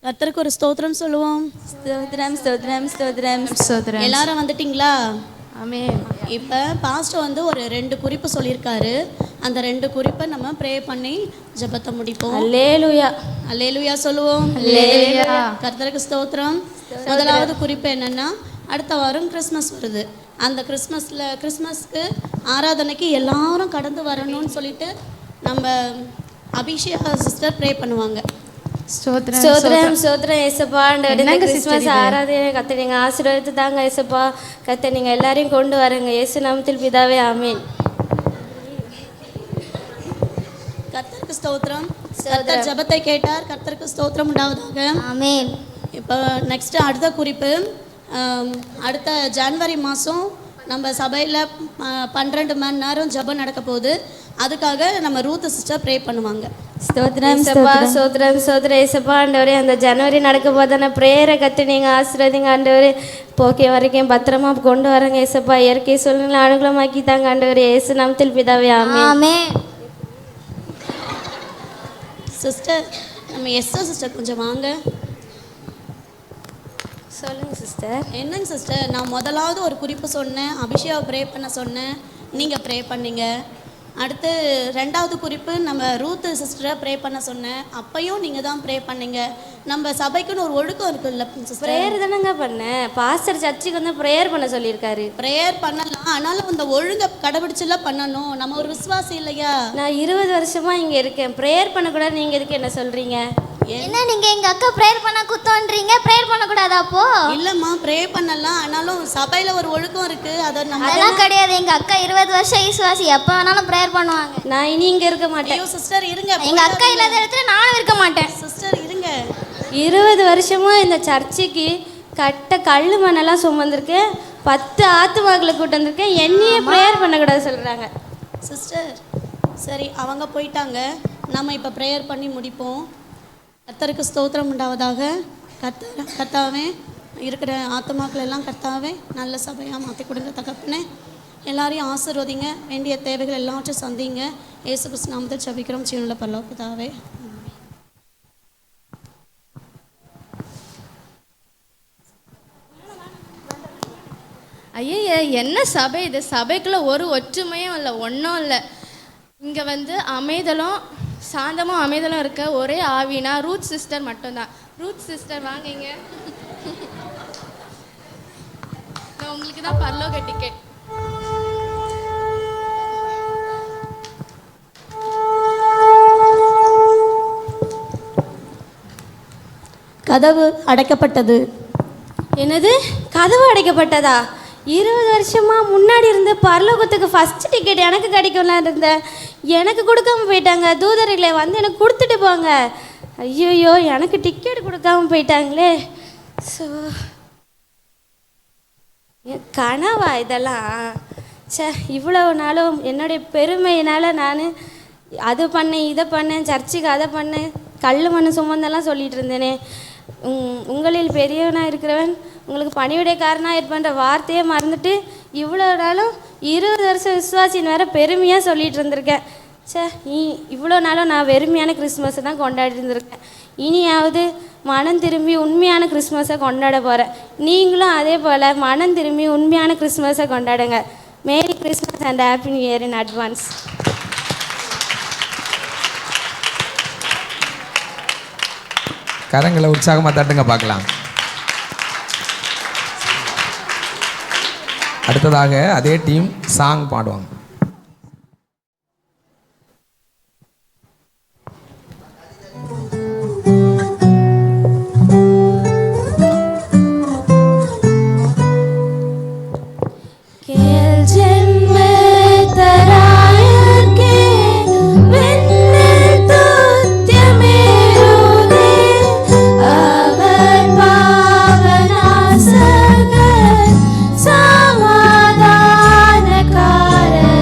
கர்த்தருக்கு ஒரு ஸ்தோத்திரம் சொல்லுவோம். ஸ்தோத்திரம் ஸ்தோத்திரம் ஸ்தோத்திரம் ஸ்தோத்திரம். எல்லாரும் வந்துட்டீங்களா? ஆமென். இப்போ பாஸ்டர் வந்து ஒரு 2 குறிப்பு சொல்லியிருக்காரு. அந்த 2 குறிப்பை நம்ம ப்ரே பண்ணி ஜெபத்தை முடிப்போம். அல்லேலூயா அல்லேலூயா சொல்லுவோம். அல்லேலூயா. கர்த்தருக்கு ஸ்தோத்திரம். முதலாவது குறிப்பு என்னன்னா, அடுத்த வாரம் கிறிஸ்மஸ் வருது. அந்த கிறிஸ்மஸ்க்கு ஆராதனைக்கு எல்லாரும் கடந்து வரணும்னு சொல்லிட்டு நம்ம அபிஷேகா சிஸ்டர் ப்ரே பண்ணுவாங்க. ஸ்தோத்திரம் ஸ்தோத்திரம் ஏசப்பா. இந்த கிறிஸ்மஸ் ஆராதனை கத்த நீங்கள் ஆசீர்வாதத்தை தாங்க ஏசப்பா. கத்த நீங்கள் எல்லாரையும் கொண்டு வரங்க இயேசு நாமத்தில் பிதாவே ஆமீன். கர்த்தருக்கு ஸ்தோத்திரம். கர்த்தர் ஜெபத்தை கேட்டார். கர்த்தருக்கு ஸ்தோத்திரம் உண்டாவதாக. ஆமென். இப்போ நெக்ஸ்ட்டு அடுத்த குறிப்பு, அடுத்த ஜனவரி மாதம் நம்ம சபையில் 12 மணி நேரம் ஜெபம் நடக்க போகுது. அதுக்காக நம்ம ரூத் சிஸ்டர் ப்ரே பண்ணுவாங்க. ஸ்தோத்திரம் ஸ்தோத்திரம் ஸ்தோத்திரம் ஏசப்பா. ஆண்டவரே அந்த ஜனவரி நடக்க போதான ப்ரேயரை கற்று நீங்கள் ஆசீர்வதிங்க ஆண்டவரே. போக்கே வரைக்கும் பத்திரமா கொண்டு வரங்க ஏசப்பா. இயற்கை சூழ்நிலை அனுகூலமாக்கி தாங்க ஆண்டவரே. இயேசு நாமத்தில் பிதாவே ஆமென். சிஸ்டர் நம்ம எஸ்ஸர் சிஸ்டர் கொஞ்சம் வாங்க. சொல்லுங்கள் சிஸ்டர். என்னங்க சிஸ்டர், நான் முதலாவது ஒரு குறிப்பு சொன்னேன், அபிஷேகா ப்ரே பண்ண சொன்னேன், நீங்கள் ப்ரே பண்ணீங்க. அடுத்து ரெண்டாவது குறிப்பு நம்ம ரூத் சிஸ்டரை ப்ரே பண்ண சொன்னேன், அப்பையும் நீங்கள் தான் ப்ரே பண்ணீங்க. நம்ம சபைக்குன்னு ஒரு ஒழுக்கம் இருக்குல்ல சிஸ்டர். ப்ரேயர் தானேங்க பண்ணேன். பாஸ்டர் சர்ச்சுக்கு வந்து ப்ரேயர் பண்ண சொல்லியிருக்காரு. ப்ரேயர் பண்ணலாம், ஆனாலும் அந்த ஒழுங்கை கடைபிடிச்சுலாம் பண்ணணும். நம்ம ஒரு விசுவாசி இல்லையா? நான் 20 வருஷமாக இங்கே இருக்கேன். ப்ரேயர் பண்ணக்கூடாது, நீங்கள் எதுக்கு என்ன சொல்கிறீங்க? என்ன நீங்கள் எங்கள் அக்கா ப்ரேயர் பண்ண குத்தோன்றீங்க? ப்ரேயர் பண்ணக்கூடாதா அப்போ? இல்லைம்மா, ப்ரே பண்ணலாம், ஆனாலும் சபையில் ஒரு ஒழுக்கம் இருக்குது. அதெல்லாம் கிடையாது. எங்கள் அக்கா 20 வருஷம் விசுவாசி, எப்போ வேணாலும் ப்ரேயர் பண்ணுவாங்க. நான் இனி இங்கே இருக்க மாட்டேன். சிஸ்டர் இருங்க. எங்கள் அக்கா இல்லாத இடத்துல நானும் இருக்க மாட்டேன். சிஸ்டர் இருங்க. 20 வருஷமாக இந்த சர்ச்சுக்கு கல் மண்ணெல்லாம் சுமந்துருக்கேன். 10 ஆத்துமாக்களை கூட்டு வந்திருக்கேன். என்னையே ப்ரேயர் பண்ணக்கூடாது சொல்கிறாங்க. சிஸ்டர் சரி, அவங்க போயிட்டாங்க. நம்ம இப்போ ப்ரேயர் பண்ணி முடிப்போம். கர்த்தருக்கு ஸ்தோத்திரம் உண்டாவதாக. கர்த்தாவே இருக்கிற ஆத்துமாக்கள் எல்லாம் கர்த்தாவே நல்ல சபையாக மாற்றி கொடுங்க தகப்பனே. எல்லாரையும் ஆசீர்வதிங்க. வேண்டிய தேவைகள் எல்லாவற்றையும் சந்திங்க. இயேசு கிறிஸ்து நாமத்தில் ஜெபிக்கிறோம் ஜீவனுள்ள பரலோக பிதாவே. ஐயா என்ன சபை இது? சபைக்குள்ளே ஒரு ஒற்றுமையும் இல்லை, ஒன்றும் இல்லை. இங்கே வந்து அமைதலும் சாந்தமும் அமைதலும் இருக்க ஒரே ஆவினா ரூத் சிஸ்டர் மட்டும்தான். ரூத் சிஸ்டர் வாங்கிங்க, உங்களுக்கு தான் பரலோக டிக்கெட். கதவு அடைக்கப்பட்டது. என்னது? கதவு அடைக்கப்பட்டதா? 20 வருஷமாக முன்னாடி இருந்து பரலோகத்துக்கு ஃபஸ்ட் டிக்கெட் எனக்கு கிடைக்கும்லாம் இருந்தேன். எனக்கு கொடுக்காம போயிட்டாங்க. தூதர்களை வந்து எனக்கு கொடுத்துட்டு போங்க. ஐயோயோ, எனக்கு டிக்கெட் கொடுக்காம போயிட்டாங்களே. ஸோ கனவா இதெல்லாம்? சே, இவ்வளவு நாளும் என்னுடைய பெருமையினால் நான் அது பண்ணேன் இதை பண்ணேன், சர்ச்சுக்கு அதை பண்ணேன், கல் மண் சுமந்தெல்லாம் சொல்லிகிட்டு இருந்தேனே. உங்களில் பெரியவனாக இருக்கிறவன் உங்களுக்கு பணிவிடைக்காரனாக இருப்பன்ற வார்த்தையே மறந்துட்டு இவ்வளோ நாளும் 20 வருஷம் விசுவாசின்னு வேறு பெருமையாக சொல்லிகிட்டு இருந்திருக்கேன். சே, இவ்வளோ நாளும் நான் வெறுமையான கிறிஸ்மஸை தான் கொண்டாடி இருந்திருக்கேன். இனியாவது மனம் திரும்பி உண்மையான கிறிஸ்மஸை கொண்டாட போகிறேன். நீங்களும் அதே போல் மனம் திரும்பி உண்மையான கிறிஸ்மஸை கொண்டாடுங்க. Merry Christmas and happy new year in advance. கரங்களை உற்சாகமாக தட்டுங்க பார்க்கலாம். அடுத்ததாக அதே டீம் சாங் பாடுவாங்க. சமாதானக்காரர்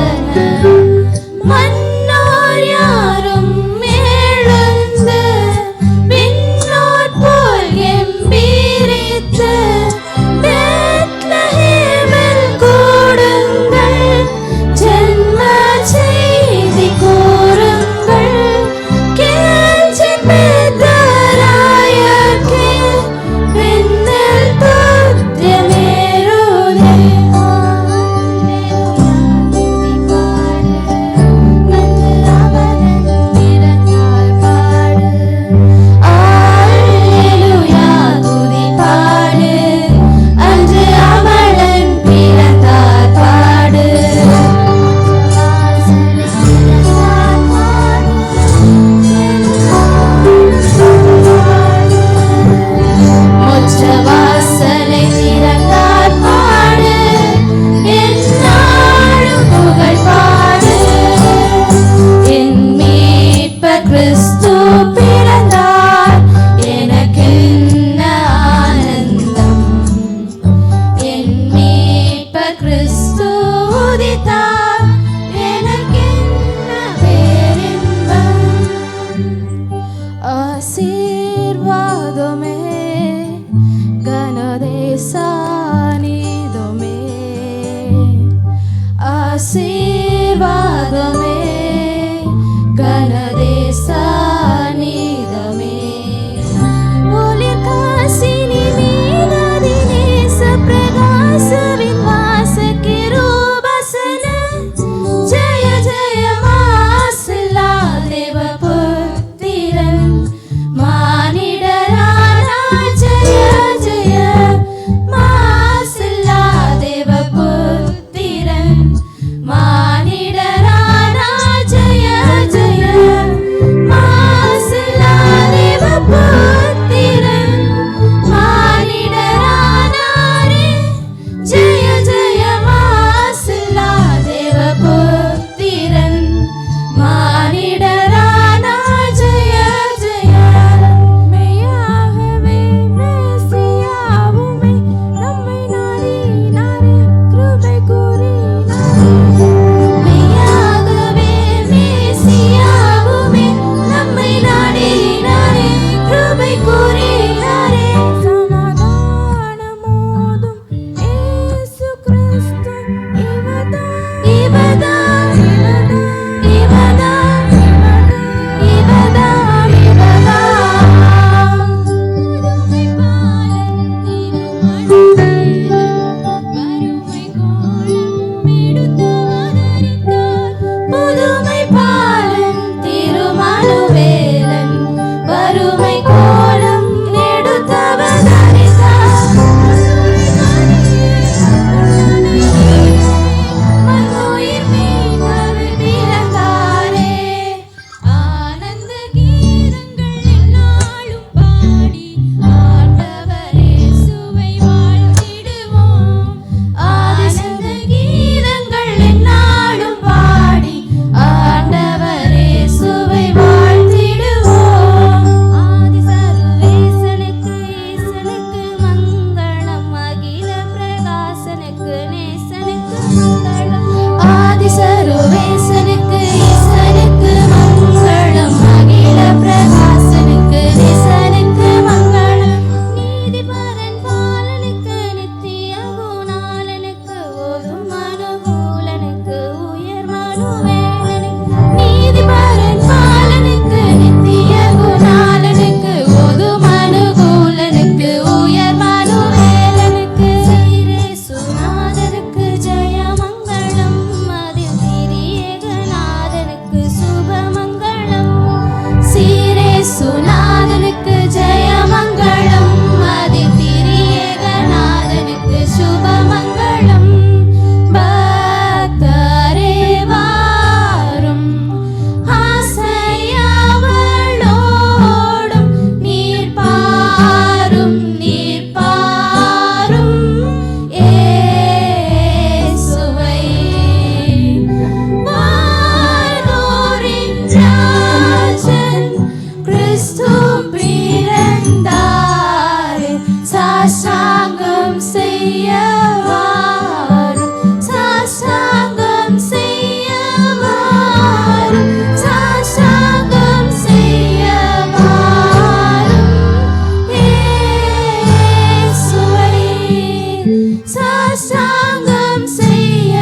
சாஷ்டாங்கம் செய்ய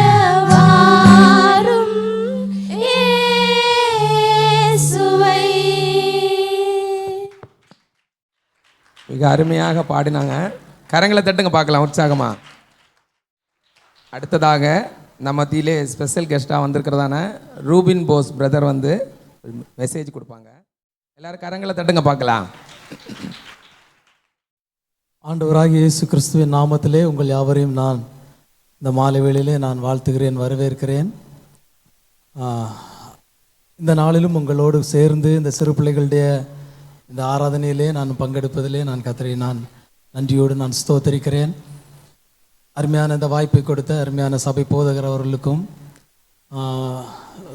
வாரும் இயேசுவை. மிக அருமையாக பாடினாங்க. கரங்களை தட்டுங்க பார்க்கலாம் உற்சாகமா. அடுத்ததாக நம்ம மத்தியிலே ஸ்பெஷல் கெஸ்ட்டாக வந்திருக்கிறதான ரூபின் போஸ் பிரதர் வந்து மெசேஜ் கொடுப்பாங்க. எல்லாரும் கரங்களை தட்டுங்க பார்க்கலாம். ஆண்டவராகிய இயேசு கிறிஸ்துவின் நாமத்திலே உங்கள் யாவரையும் நான் இந்த மாலை வேளையிலே நான் வாழ்த்துகிறேன், வரவேற்கிறேன். இந்த நாளிலும் உங்களோடு சேர்ந்து இந்த சிறு பிள்ளைகளுடைய இந்த ஆராதனையிலே நான் பங்கெடுப்பதிலே நான் கர்த்தரை நான் நன்றியோடு நான் ஸ்தோத்தரிக்கிறேன். அருமையான இந்த வாய்ப்பை கொடுத்த அருமையான சபை போதகர் அவர்களுக்கும்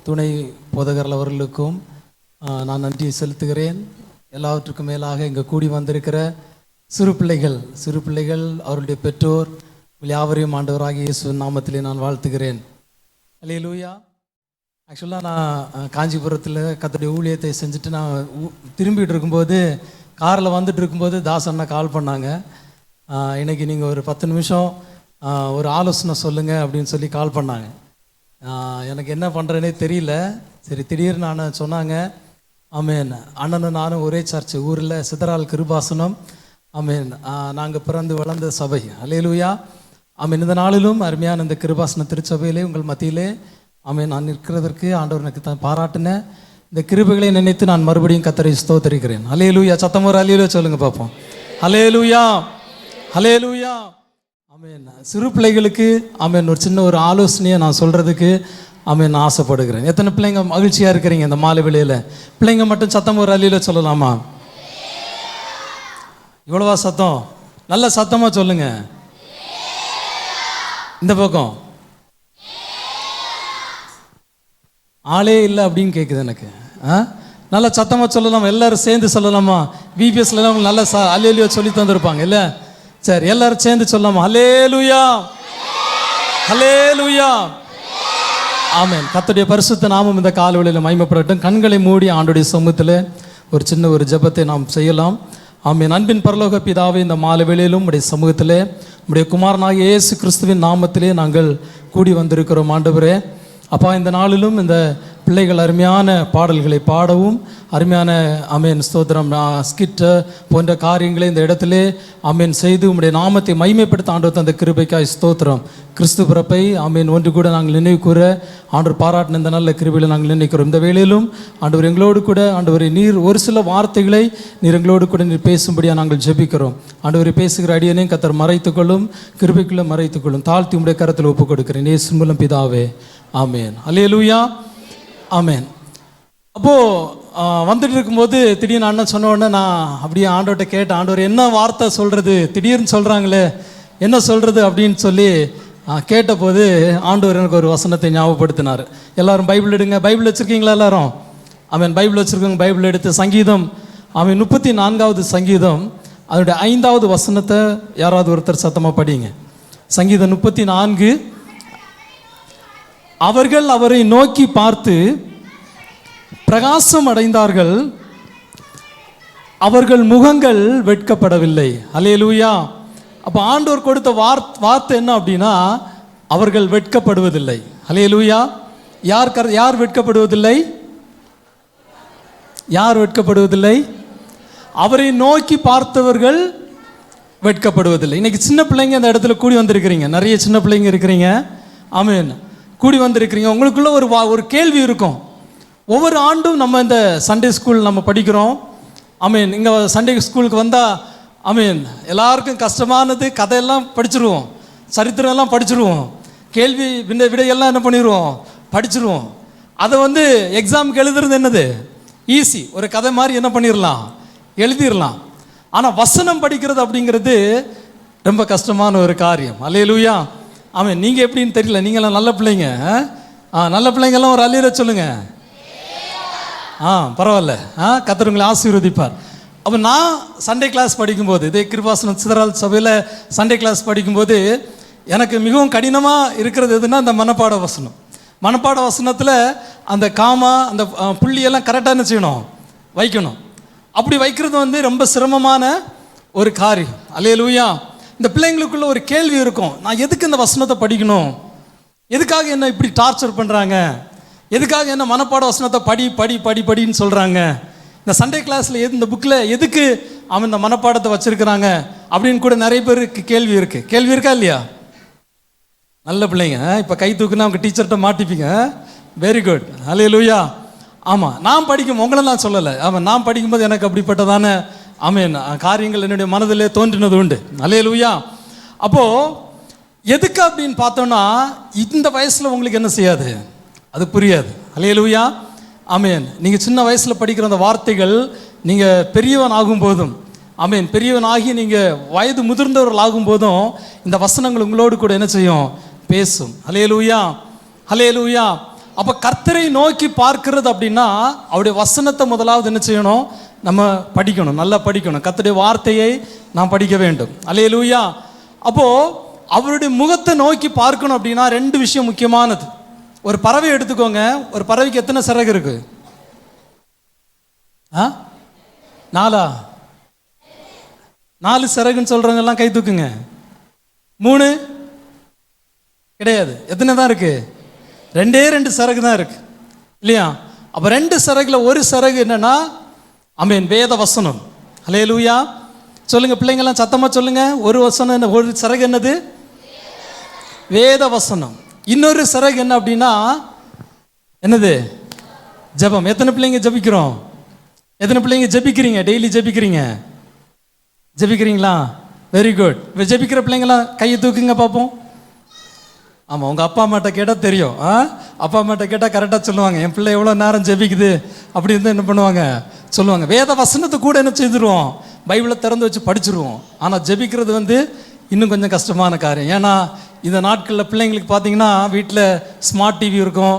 துணை போதகர் அவர்களுக்கும் நான் நன்றி செலுத்துகிறேன். எல்லாவற்றுக்கும் மேலாக இங்கே கூடி வந்திருக்கிற சிறு பிள்ளைகள் அவருடைய பெற்றோர் யாவரையும் ஆண்டவராகிய இயேசுவின் நாமத்திலே நான் வாழ்த்துகிறேன். அல்லேலூயா. ஆக்சுவலாக நான் காஞ்சிபுரத்தில் கர்த்தருடைய ஊழியத்தை செஞ்சுட்டு நான் திரும்பிட்டு இருக்கும்போது காரில் வந்துட்டு இருக்கும்போது தாசண்ணா கால் பண்ணாங்க. இன்றைக்கி நீங்கள் ஒரு 10 நிமிஷம் ஒரு ஆலோசனை சொல்லுங்கள் அப்படின்னு சொல்லி கால் பண்ணாங்க. எனக்கு என்ன பண்ணுறேனே தெரியல. சரி, திடீர்னு நான் சொன்னாங்க, ஆமேன், அண்ணனும் நானும் ஒரே சர்ச்சு ஊரில் சிதறால் கிருபாசனம், ஆமேன், நாங்கள் பிறந்து வளர்ந்த சபை. அல்லேலூயா. ஆமேன். இந்த நாளிலும் அருமையான இந்த கிருபாசன திருச்சபையிலே உங்கள் மத்தியிலே ஆமேன் நான் நிற்கிறதற்கு ஆண்டவர் எனக்கு தான் பாராட்டின இந்த கிருபைகளை நினைத்து நான் மறுபடியும் கர்த்தரை ஸ்தோத்தரிக்கிறேன். அல்லேலூயா. சத்தம் ஒரு அல்லேலூயா சொல்லுங்கள் பார்ப்போம். அல்லேலூயா, அல்லேலூயா. ஆமேன். சிறு பிள்ளைகளுக்கு ஆமேன் ஒரு சின்ன ஒரு ஆலோசனையை நான் சொல்கிறதுக்கு ஆமேன் நான் ஆசைப்படுகிறேன். எத்தனை பிள்ளைங்க மகிழ்ச்சியாக இருக்கிறீங்க இந்த மாலை வேளையில்? பிள்ளைங்க மட்டும் சத்தம் ஒரு அல்லேலூயா சொல்லலாமா? இவ்வளவா சத்தம்? நல்ல சத்தமாக சொல்லுங்க. இந்த பக்கம் ஆளே இல்லை அப்படின்னு கேட்குது எனக்கு. நல்லா சத்தமாக சொல்லலாமா? எல்லாரும் சேர்ந்து சொல்லலாமா? விபிஎஸ்லாம் நல்லா அல்லேலூயா சொல்லி தந்துருப்பாங்க இல்லை? சரி, எல்லாரும் சேர்ந்து சொல்லலாமா? அல்லேலூயா, அல்லேலூயா. ஆமென். கர்த்தருடைய பரிசுத்த நாமம் இந்த காலவெளியில் மகிமைப்படட்டும். கண்களை மூடி ஆண்டோடைய சமூகத்தில் ஒரு சின்ன ஒரு ஜெபத்தை நாம் செய்யலாம். ஆமென். அன்பின் பரலோக பிதாவே, இந்த மாலை வேளையிலும் உடைய சமூகத்திலே உடைய குமாரனாகிய இயேசு கிறிஸ்துவின் நாமத்திலே நாங்கள் கூடி வந்திருக்கிறோம். ஆண்டவரே அப்பா, இந்த நாளிலும் இந்த பிள்ளைகள் அருமையான பாடல்களை பாடவும் அருமையான ஆமேன் ஸ்தோத்திரம் ஸ்கிட்டு போன்ற காரியங்களை இந்த இடத்திலே ஆமேன் செய்து உம்முடைய நாமத்தை மகிமைப்படுத்த ஆண்டவர் தந்த கிருபைக்காய் ஸ்தோத்திரம். கிறிஸ்து பிறப்பை ஆமேன் ஒன்று கூட நாங்கள் நினைவு கூற ஆண்டவர் பாராட்டின இந்த நல்ல கிருபையில் நாங்கள் நினைக்கிறோம். இந்த வேளையிலும் ஆண்டவர் எங்களோடு கூட ஆண்டவரை நீர் ஒரு சில வார்த்தைகளை நீர் எங்களோடு கூட நீர் பேசும்படியாக நாங்கள் ஜெபிக்கிறோம். ஆண்டவரை பேசுகிற அடியனையும் கர்த்தர் மறைத்துக்கொள்ளும், கிருபைக்குள்ளே மறைத்துக்கொள்ளும். தாழ்த்தி உம்முடைய கரத்தில் ஒப்புக் கொடுக்கிறேன் இயேசு மூலம் பிதாவே, ஆமேன். அல்லேலூயா, ஆமேன். அப்போது வந்துட்டு இருக்கும்போது திடீர்னு அண்ணன் சொன்ன உடனே நான் அப்படியே ஆண்டவர்கிட்ட கேட்டேன், ஆண்டவர் என்ன வார்த்தை சொல்கிறது, திடீர்னு சொல்கிறாங்களே என்ன சொல்கிறது அப்படின்னு சொல்லி கேட்டபோது ஆண்டவர் எனக்கு ஒரு வசனத்தை ஞாபகப்படுத்தினார். எல்லாரும் பைபிள் எடுங்க. பைபிள் வச்சுருக்கீங்களா எல்லாரும்? ஆமேன். பைபிள் வச்சுருக்கோங்க. பைபிள் எடுத்து சங்கீதம் ஆமேன் 34வது சங்கீதம் அதனுடைய 5வது வசனத்தை யாராவது ஒருத்தர் சத்தமாக படிங்க. சங்கீதம் 34. அவர்கள் அவரை நோக்கி பார்த்து பிரகாசம் அடைந்தார்கள், அவர்கள் முகங்கள் வெட்கப்படவில்லை. அல்லேலூயா. அப்போ ஆண்டவர் கொடுத்த வார்த்தை என்ன அப்படின்னா, அவர்கள் வெட்கப்படுவதில்லை. அல்லேலூயா. யார் வெட்கப்படுவதில்லை? யார் வெட்கப்படுவதில்லை? அவரை நோக்கி பார்த்தவர்கள் வெட்கப்படுவதில்லை. இன்னைக்கு சின்ன பிள்ளைங்க அந்த இடத்துல கூடி வந்திருக்கிறீங்க, நிறைய சின்ன பிள்ளைங்க இருக்கிறீங்க. ஆமேன். கூடி வந்திருக்கிறீங்க. உங்களுக்குள்ள ஒரு கேள்வி இருக்கும். ஒவ்வொரு ஆண்டும் நம்ம இந்த சண்டே ஸ்கூல் நம்ம படிக்கிறோம். ஆமீன். இங்கே சண்டே ஸ்கூலுக்கு வந்தால் ஆமீன் எல்லாருக்கும் கஷ்டமானது கதையெல்லாம் படிச்சிருவோம், சரித்திரம்லாம் படிச்சிருவோம், கேள்வி விடையெல்லாம் என்ன பண்ணிடுவோம், படிச்சிருவோம். அதை எக்ஸாமுக்கு எழுதுறது என்னது ஈஸி, ஒரு கதை மாதிரி என்ன பண்ணிடலாம், எழுதிடலாம். ஆனால் வசனம் படிக்கிறது அப்படிங்கிறது ரொம்ப கஷ்டமான ஒரு காரியம். அல்லேலூயா. ஆமீன். நீங்கள் எப்படின்னு தெரியல, நீங்களாம் நல்ல பிள்ளைங்க. நல்ல பிள்ளைங்கெல்லாம் ஒரு அல்லேலூயா சொல்லுங்க. பரவாயில்ல. கர்த்தர் உங்களை ஆசீர்வதிப்பார். அப்போ நான் சண்டே கிளாஸ் படிக்கும்போது, இதே கிருபாசனம் சிதறால் சபையில் சண்டே கிளாஸ் படிக்கும்போது எனக்கு மிகவும் கடினமாக இருக்கிறது எதுனா அந்த மனப்பாட வசனம். மனப்பாட வசனத்தில் அந்த காமா அந்த புள்ளியெல்லாம் கரெக்டாக என்ன செய்யணும், வைக்கணும். அப்படி வைக்கிறது ரொம்ப சிரமமான ஒரு காரியம். அல்லேலூயா. இந்த பிள்ளைங்களுக்குள்ள ஒரு கேள்வி இருக்கும், நான் எதுக்கு இந்த வசனத்தை படிக்கணும், எதுக்காக என்ன இப்படி டார்ச்சர் பண்ணுறாங்க, எதுக்காக என்ன மனப்பாட வசனத்தை படி படி படி படின்னு சொல்கிறாங்க, இந்த சண்டே கிளாஸில் இந்த புக்கில் எதுக்கு அவன் இந்த மனப்பாடத்தை வச்சுருக்கிறாங்க அப்படின்னு கூட நிறைய பேருக்கு கேள்வி இருக்குது. கேள்வி இருக்கா இல்லையா? நல்ல பிள்ளைங்க, இப்போ கை தூக்குன்னா அவங்க டீச்சர்கிட்ட மாட்டிப்பீங்க. வெரி குட், ஹல்லேலூயா. ஆமாம், நான் படிக்கும் உங்களை நான் சொல்லலை. ஆமாம், நான் படிக்கும்போது எனக்கு அப்படிப்பட்டதான காரியங்கள் என்னுடைய மனதிலே தோன்றினது உண்டு. ஹல்லேலூயா. அப்போது எதுக்கு அப்படின்னு பார்த்தோன்னா, இந்த வயசில் உங்களுக்கு என்ன செய்யாது, அது புரியாது. ஹல்லேலூயா. ஆமென். நீங்கள் சின்ன வயசில் படிக்கிற அந்த வார்த்தைகள் நீங்கள் பெரியவன் ஆகும்போதும், ஆமென், பெரியவன் ஆகி நீங்கள் வயது முதிர்ந்தவர்கள் ஆகும்போதும் இந்த வசனங்கள் உங்களோடு கூட என்ன செய்யும், பேசும். ஹல்லேலூயா, ஹல்லேலூயா. அப்போ கர்த்தரை நோக்கி பார்க்கிறது அப்படின்னா அவருடைய வசனத்தை முதலாவது என்ன செய்யணும், நம்ம படிக்கணும், நல்லா படிக்கணும். கர்த்தருடைய வார்த்தையை நாம் படிக்க வேண்டும். ஹல்லேலூயா. அப்போது அவருடைய முகத்தை நோக்கி பார்க்கணும் அப்படின்னா ரெண்டு விஷயம் முக்கியமானது. ஒரு பறவை எடுத்துக்கோங்க, ஒரு பறவைக்கு எத்தனை சிறகு இருக்கு? 4 சிறகுன்னு சொல்றவங்க எல்லாம் கை தூக்குங்க. 3 கிடையாது. எத்தனை தான் இருக்கு? 2 சிறகு தான் இருக்கு இல்லையா? அப்போ 2 சிறகுல ஒரு சிறகு என்னன்னா ஆமென், வேத வசனம். ஹல்லேலூயா. சொல்லுங்க பிள்ளைங்கெல்லாம் சத்தமா சொல்லுங்க. ஒரு வசனம் என்ன, ஒரு சிறகு என்னது? வேத வசனம். இன்னொரு சிறகு என்ன அப்படின்னா என்னது? ஜெபம். எத்தனை பிள்ளைங்க ஜெபிக்கிறோம்? எத்தனை பிள்ளைங்க ஜெபிக்கிறீங்க? டெய்லி ஜெபிக்கிறீங்க? ஜெபிக்கிறீங்களா? Very good. இப்போ ஜெபிக்கிற பிள்ளைங்களாம் கையை தூக்குங்க பார்ப்போம். ஆமாம், உங்கள் அப்பா அம்மாட்ட கேட்டால் தெரியும். அப்பா அம்மாட்ட கேட்டால் கரெக்டாக சொல்லுவாங்க, என் பிள்ளை எவ்வளோ நேரம் ஜெபிக்குது அப்படி இருந்தால் என்ன பண்ணுவாங்க, சொல்லுவாங்க. வேத வசனத்தை கூட என்ன செய்துருவோம், பைபிளை திறந்து வச்சு படிச்சிருவோம். ஆனால் ஜெபிக்கிறது இன்னும் கொஞ்சம் கஷ்டமான காரியம். ஏன்னா இந்த நாட்களில் பிள்ளைங்களுக்கு பார்த்தீங்கன்னா வீட்டில் ஸ்மார்ட் டிவி இருக்கும்,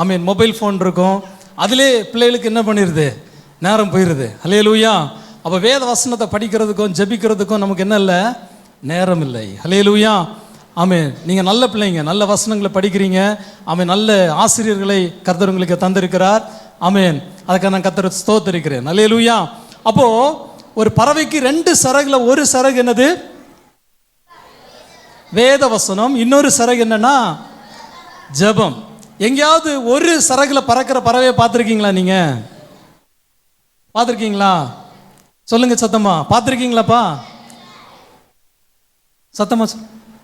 ஆமீன், மொபைல் ஃபோன் இருக்கும். அதிலே பிள்ளைகளுக்கு என்ன பண்ணிடுது, நேரம் போயிடுது. ஹல்லேலூயா. அப்போ வேத வசனத்தை படிக்கிறதுக்கும் ஜெபிக்கிறதுக்கும் நமக்கு என்ன இல்லை, நேரம் இல்லை. ஹல்லேலூயா. ஆமீன். நீங்கள் நல்ல பிள்ளைங்க, நல்ல வசனங்களை படிக்கிறீங்க. ஆமீன். நல்ல ஆசிரியர்களை கர்த்தர் உங்களுக்கு தந்திருக்கிறார். ஆமீன். அதுக்காக நான் கர்த்தரை ஸ்தோத்திரிக்கிறேன். ஹல்லேலூயா. அப்போது ஒரு பறவைக்கு 2 சிறகுல ஒரு சிறகு என்னது, வேத வசனம். இன்னொரு சிறகு என்னன்னா ஜெபம். எங்கேயாவது ஒரு சிறகுல பறக்கிற பறவையை பார்த்துருக்கீங்களா? நீங்க பார்த்துருக்கீங்களா? சொல்லுங்க சத்தமா. பார்த்துருக்கீங்களாப்பா? சத்தமா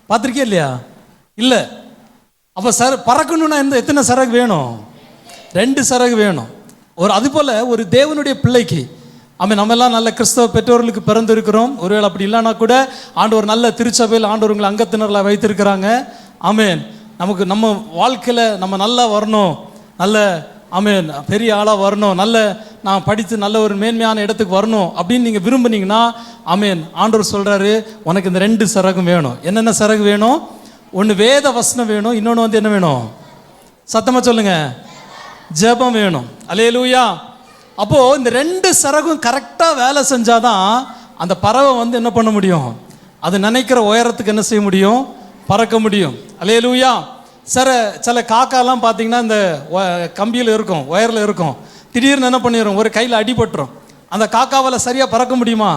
பார்த்துருக்கே இல்லையா? இல்லை. அப்போ பறக்கணும்னா எத்தனை சிறகு வேணும்? 2 சிறகு வேணும். அதுபோல் ஒரு தேவனுடைய பிள்ளைக்கு, ஆமாம், நம்ம எல்லாம் நல்ல கிறிஸ்தவ பெற்றோர்களுக்கு பிறந்திருக்கிறோம். ஒருவேளை அப்படி இல்லைன்னா கூட ஆண்டவர் நல்ல திருச்சபையில் ஆண்டவர் உங்களை அங்கத்தினர்களாக வைத்திருக்கிறாங்க. ஆமேன். நமக்கு நம்ம வாழ்க்கையில் நம்ம நல்லா வரணும், நல்ல ஆமேன் பெரிய ஆளாக வரணும், நல்ல நான் படித்து நல்ல ஒரு மேன்மையான இடத்துக்கு வரணும் அப்படின்னு நீங்கள் விரும்புனீங்கன்னா, ஆமேன், ஆண்டவர் சொல்கிறாரு உனக்கு இந்த 2 சிறகும் வேணும். என்னென்ன சிறகு வேணும்? ஒன்று வேத வசனம் வேணும், இன்னொன்று என்ன வேணும்? சத்தமாக சொல்லுங்க, ஜெபம் வேணும். அல்லேலூயா. அப்போது இந்த 2 சிறகும் கரெக்டாக வேலை செஞ்சாதான் அந்த பறவை என்ன பண்ண முடியும், அது நினைக்கிற உயரத்துக்கு என்ன செய்ய முடியும், பறக்க முடியும். அல்லேலூயா. சில காக்காலாம் பார்த்தீங்கன்னா இந்த கம்பியில் இருக்கும், ஒயரில் இருக்கும், திடீர்னு என்ன பண்ணிடும், ஒரு கையில் அடிபட்டுரும். அந்த காக்காவால் சரியாக பறக்க முடியுமா?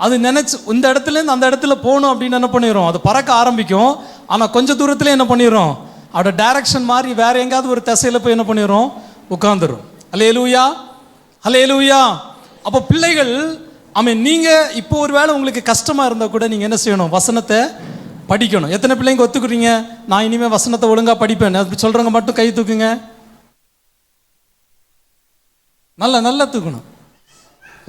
அது நினச்சி இந்த இடத்துலேருந்து அந்த இடத்துல போகணும் அப்படின்னு என்ன பண்ணிடும், அது பறக்க ஆரம்பிக்கும். ஆனால் கொஞ்சம் தூரத்தில் என்ன பண்ணிடும், அதோட டைரக்ஷன் மாதிரி வேற எங்கேயாவது ஒரு திசையில் போய் என்ன பண்ணிடும், உட்காந்துரும். அல்லேலூயா, அல்லேலூயா. அப்போ பிள்ளைகள், ஆமாம், நீங்கள் இப்போ ஒரு வேளை உங்களுக்கு கஷ்டமாக இருந்தால் கூட நீங்கள் என்ன செய்யணும், வசனத்தை படிக்கணும். எத்தனை பிள்ளைங்க ஒத்துக்குறீங்க, நான் இனிமேல் வசனத்தை ஒழுங்காக படிப்பேன் அப்படி சொல்கிறவங்க மட்டும் கை தூக்குங்க. நல்லா தூக்கணும்.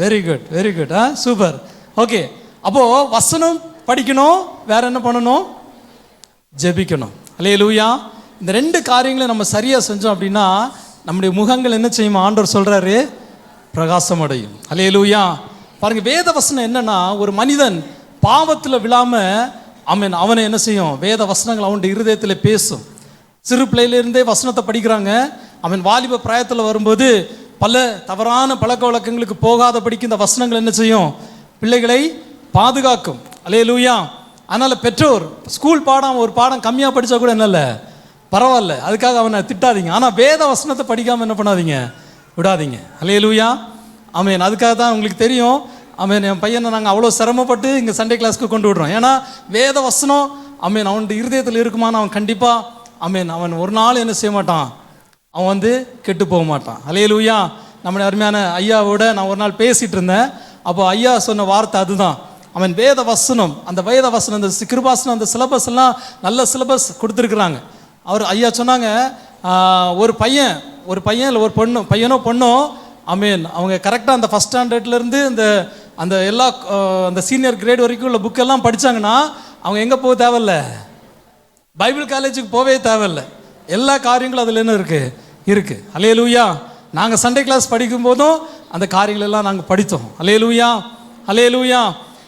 Very good, very good. Super. Okay. அப்போது வசனம் படிக்கணும், வேற என்ன பண்ணணும், ஜெபிக்கணும். அல்லேலூயா. இந்த 2 காரியங்களை நம்ம சரியாக செஞ்சோம் அப்படின்னா நம்முடைய முகங்கள் என்ன செய்யும், ஆண்டவர் சொல்கிறாரு, பிரகாசம் அடையும். அல்லேலூயா. பாருங்க, வேத வசனம் என்னன்னா, ஒரு மனிதன் பாவத்தில் விழாமல் அவனை என்ன செய்யும், வேத வசனங்கள் அவனுடைய இருதயத்தில் பேசும். சிறு பிள்ளையிலிருந்தே வசனத்தை படிக்கிறாங்க. அவன் வாலிப பிராயத்தில் வரும்போது பல தவறான பழக்க வழக்கங்களுக்கு போகாதபடிக்கு இந்த வசனங்கள் என்ன செய்யும், பிள்ளைகளை பாதுகாக்கும். அல்லேலூயா. அதனால் பெற்றோர் ஸ்கூல் பாடம் ஒரு பாடம் கம்மியாக படித்தா கூட என்ன இல்லை, பரவாயில்ல, அதுக்காக அவனை திட்டாதீங்க. ஆனால் வேத வசனத்தை படிக்காமல் என்ன பண்ணாதீங்க, விடாதீங்க. அல்லேலூயா. ஆமேன். அதுக்காக தான் உங்களுக்கு தெரியும், ஆமீன், என் பையனை நாங்கள் அவ்வளோ சிரமப்பட்டு இங்கே சண்டே கிளாஸ்க்கு கொண்டு விடுறோம். ஏன்னா வேத வசனம் ஆமீன் அவனுடைய இருதயத்தில் இருக்குமான்னு அவன் கண்டிப்பாக ஆமீன் அவன் ஒரு நாள் என்ன செய்ய மாட்டான், அவன் வந்து கெட்டு போக மாட்டான். அல்லேலூயா. நம்முடைய அருமையான ஐயாவோட நான் ஒரு நாள் பேசிகிட்டு இருந்தேன். அப்போ ஐயா சொன்ன வார்த்தை அதுதான், அவன் வேத வசனம், அந்த வேத வசனம், அந்த கிருபாசனம், அந்த சிலபஸ் எல்லாம் நல்ல சிலபஸ் கொடுத்துருக்குறாங்க. ஐயா சொன்னாங்க, ஒரு பையன் இல்லை ஒரு பொண்ணு, பையனோ பொண்ணோ ஆமீன் அவங்க கரெக்டாக அந்த ஃபஸ்ட் ஸ்டாண்டர்ட்லேருந்து அந்த எல்லா அந்த சீனியர் கிரேட் வரைக்கும் உள்ள புக்கெல்லாம் படித்தாங்கன்னா அவங்க எங்கே போக தேவையில்ல, பைபிள் காலேஜுக்கு போவே தேவையில்லை. எல்லா காரியங்களும் அதில் என்ன இருக்குது. அல்லேலூயா. நாங்கள் சண்டே கிளாஸ் படிக்கும் போதும் அந்த காரியங்கள் எல்லாம் நாங்கள் படித்தோம். அல்லேலூயா, அல்லேலூயா.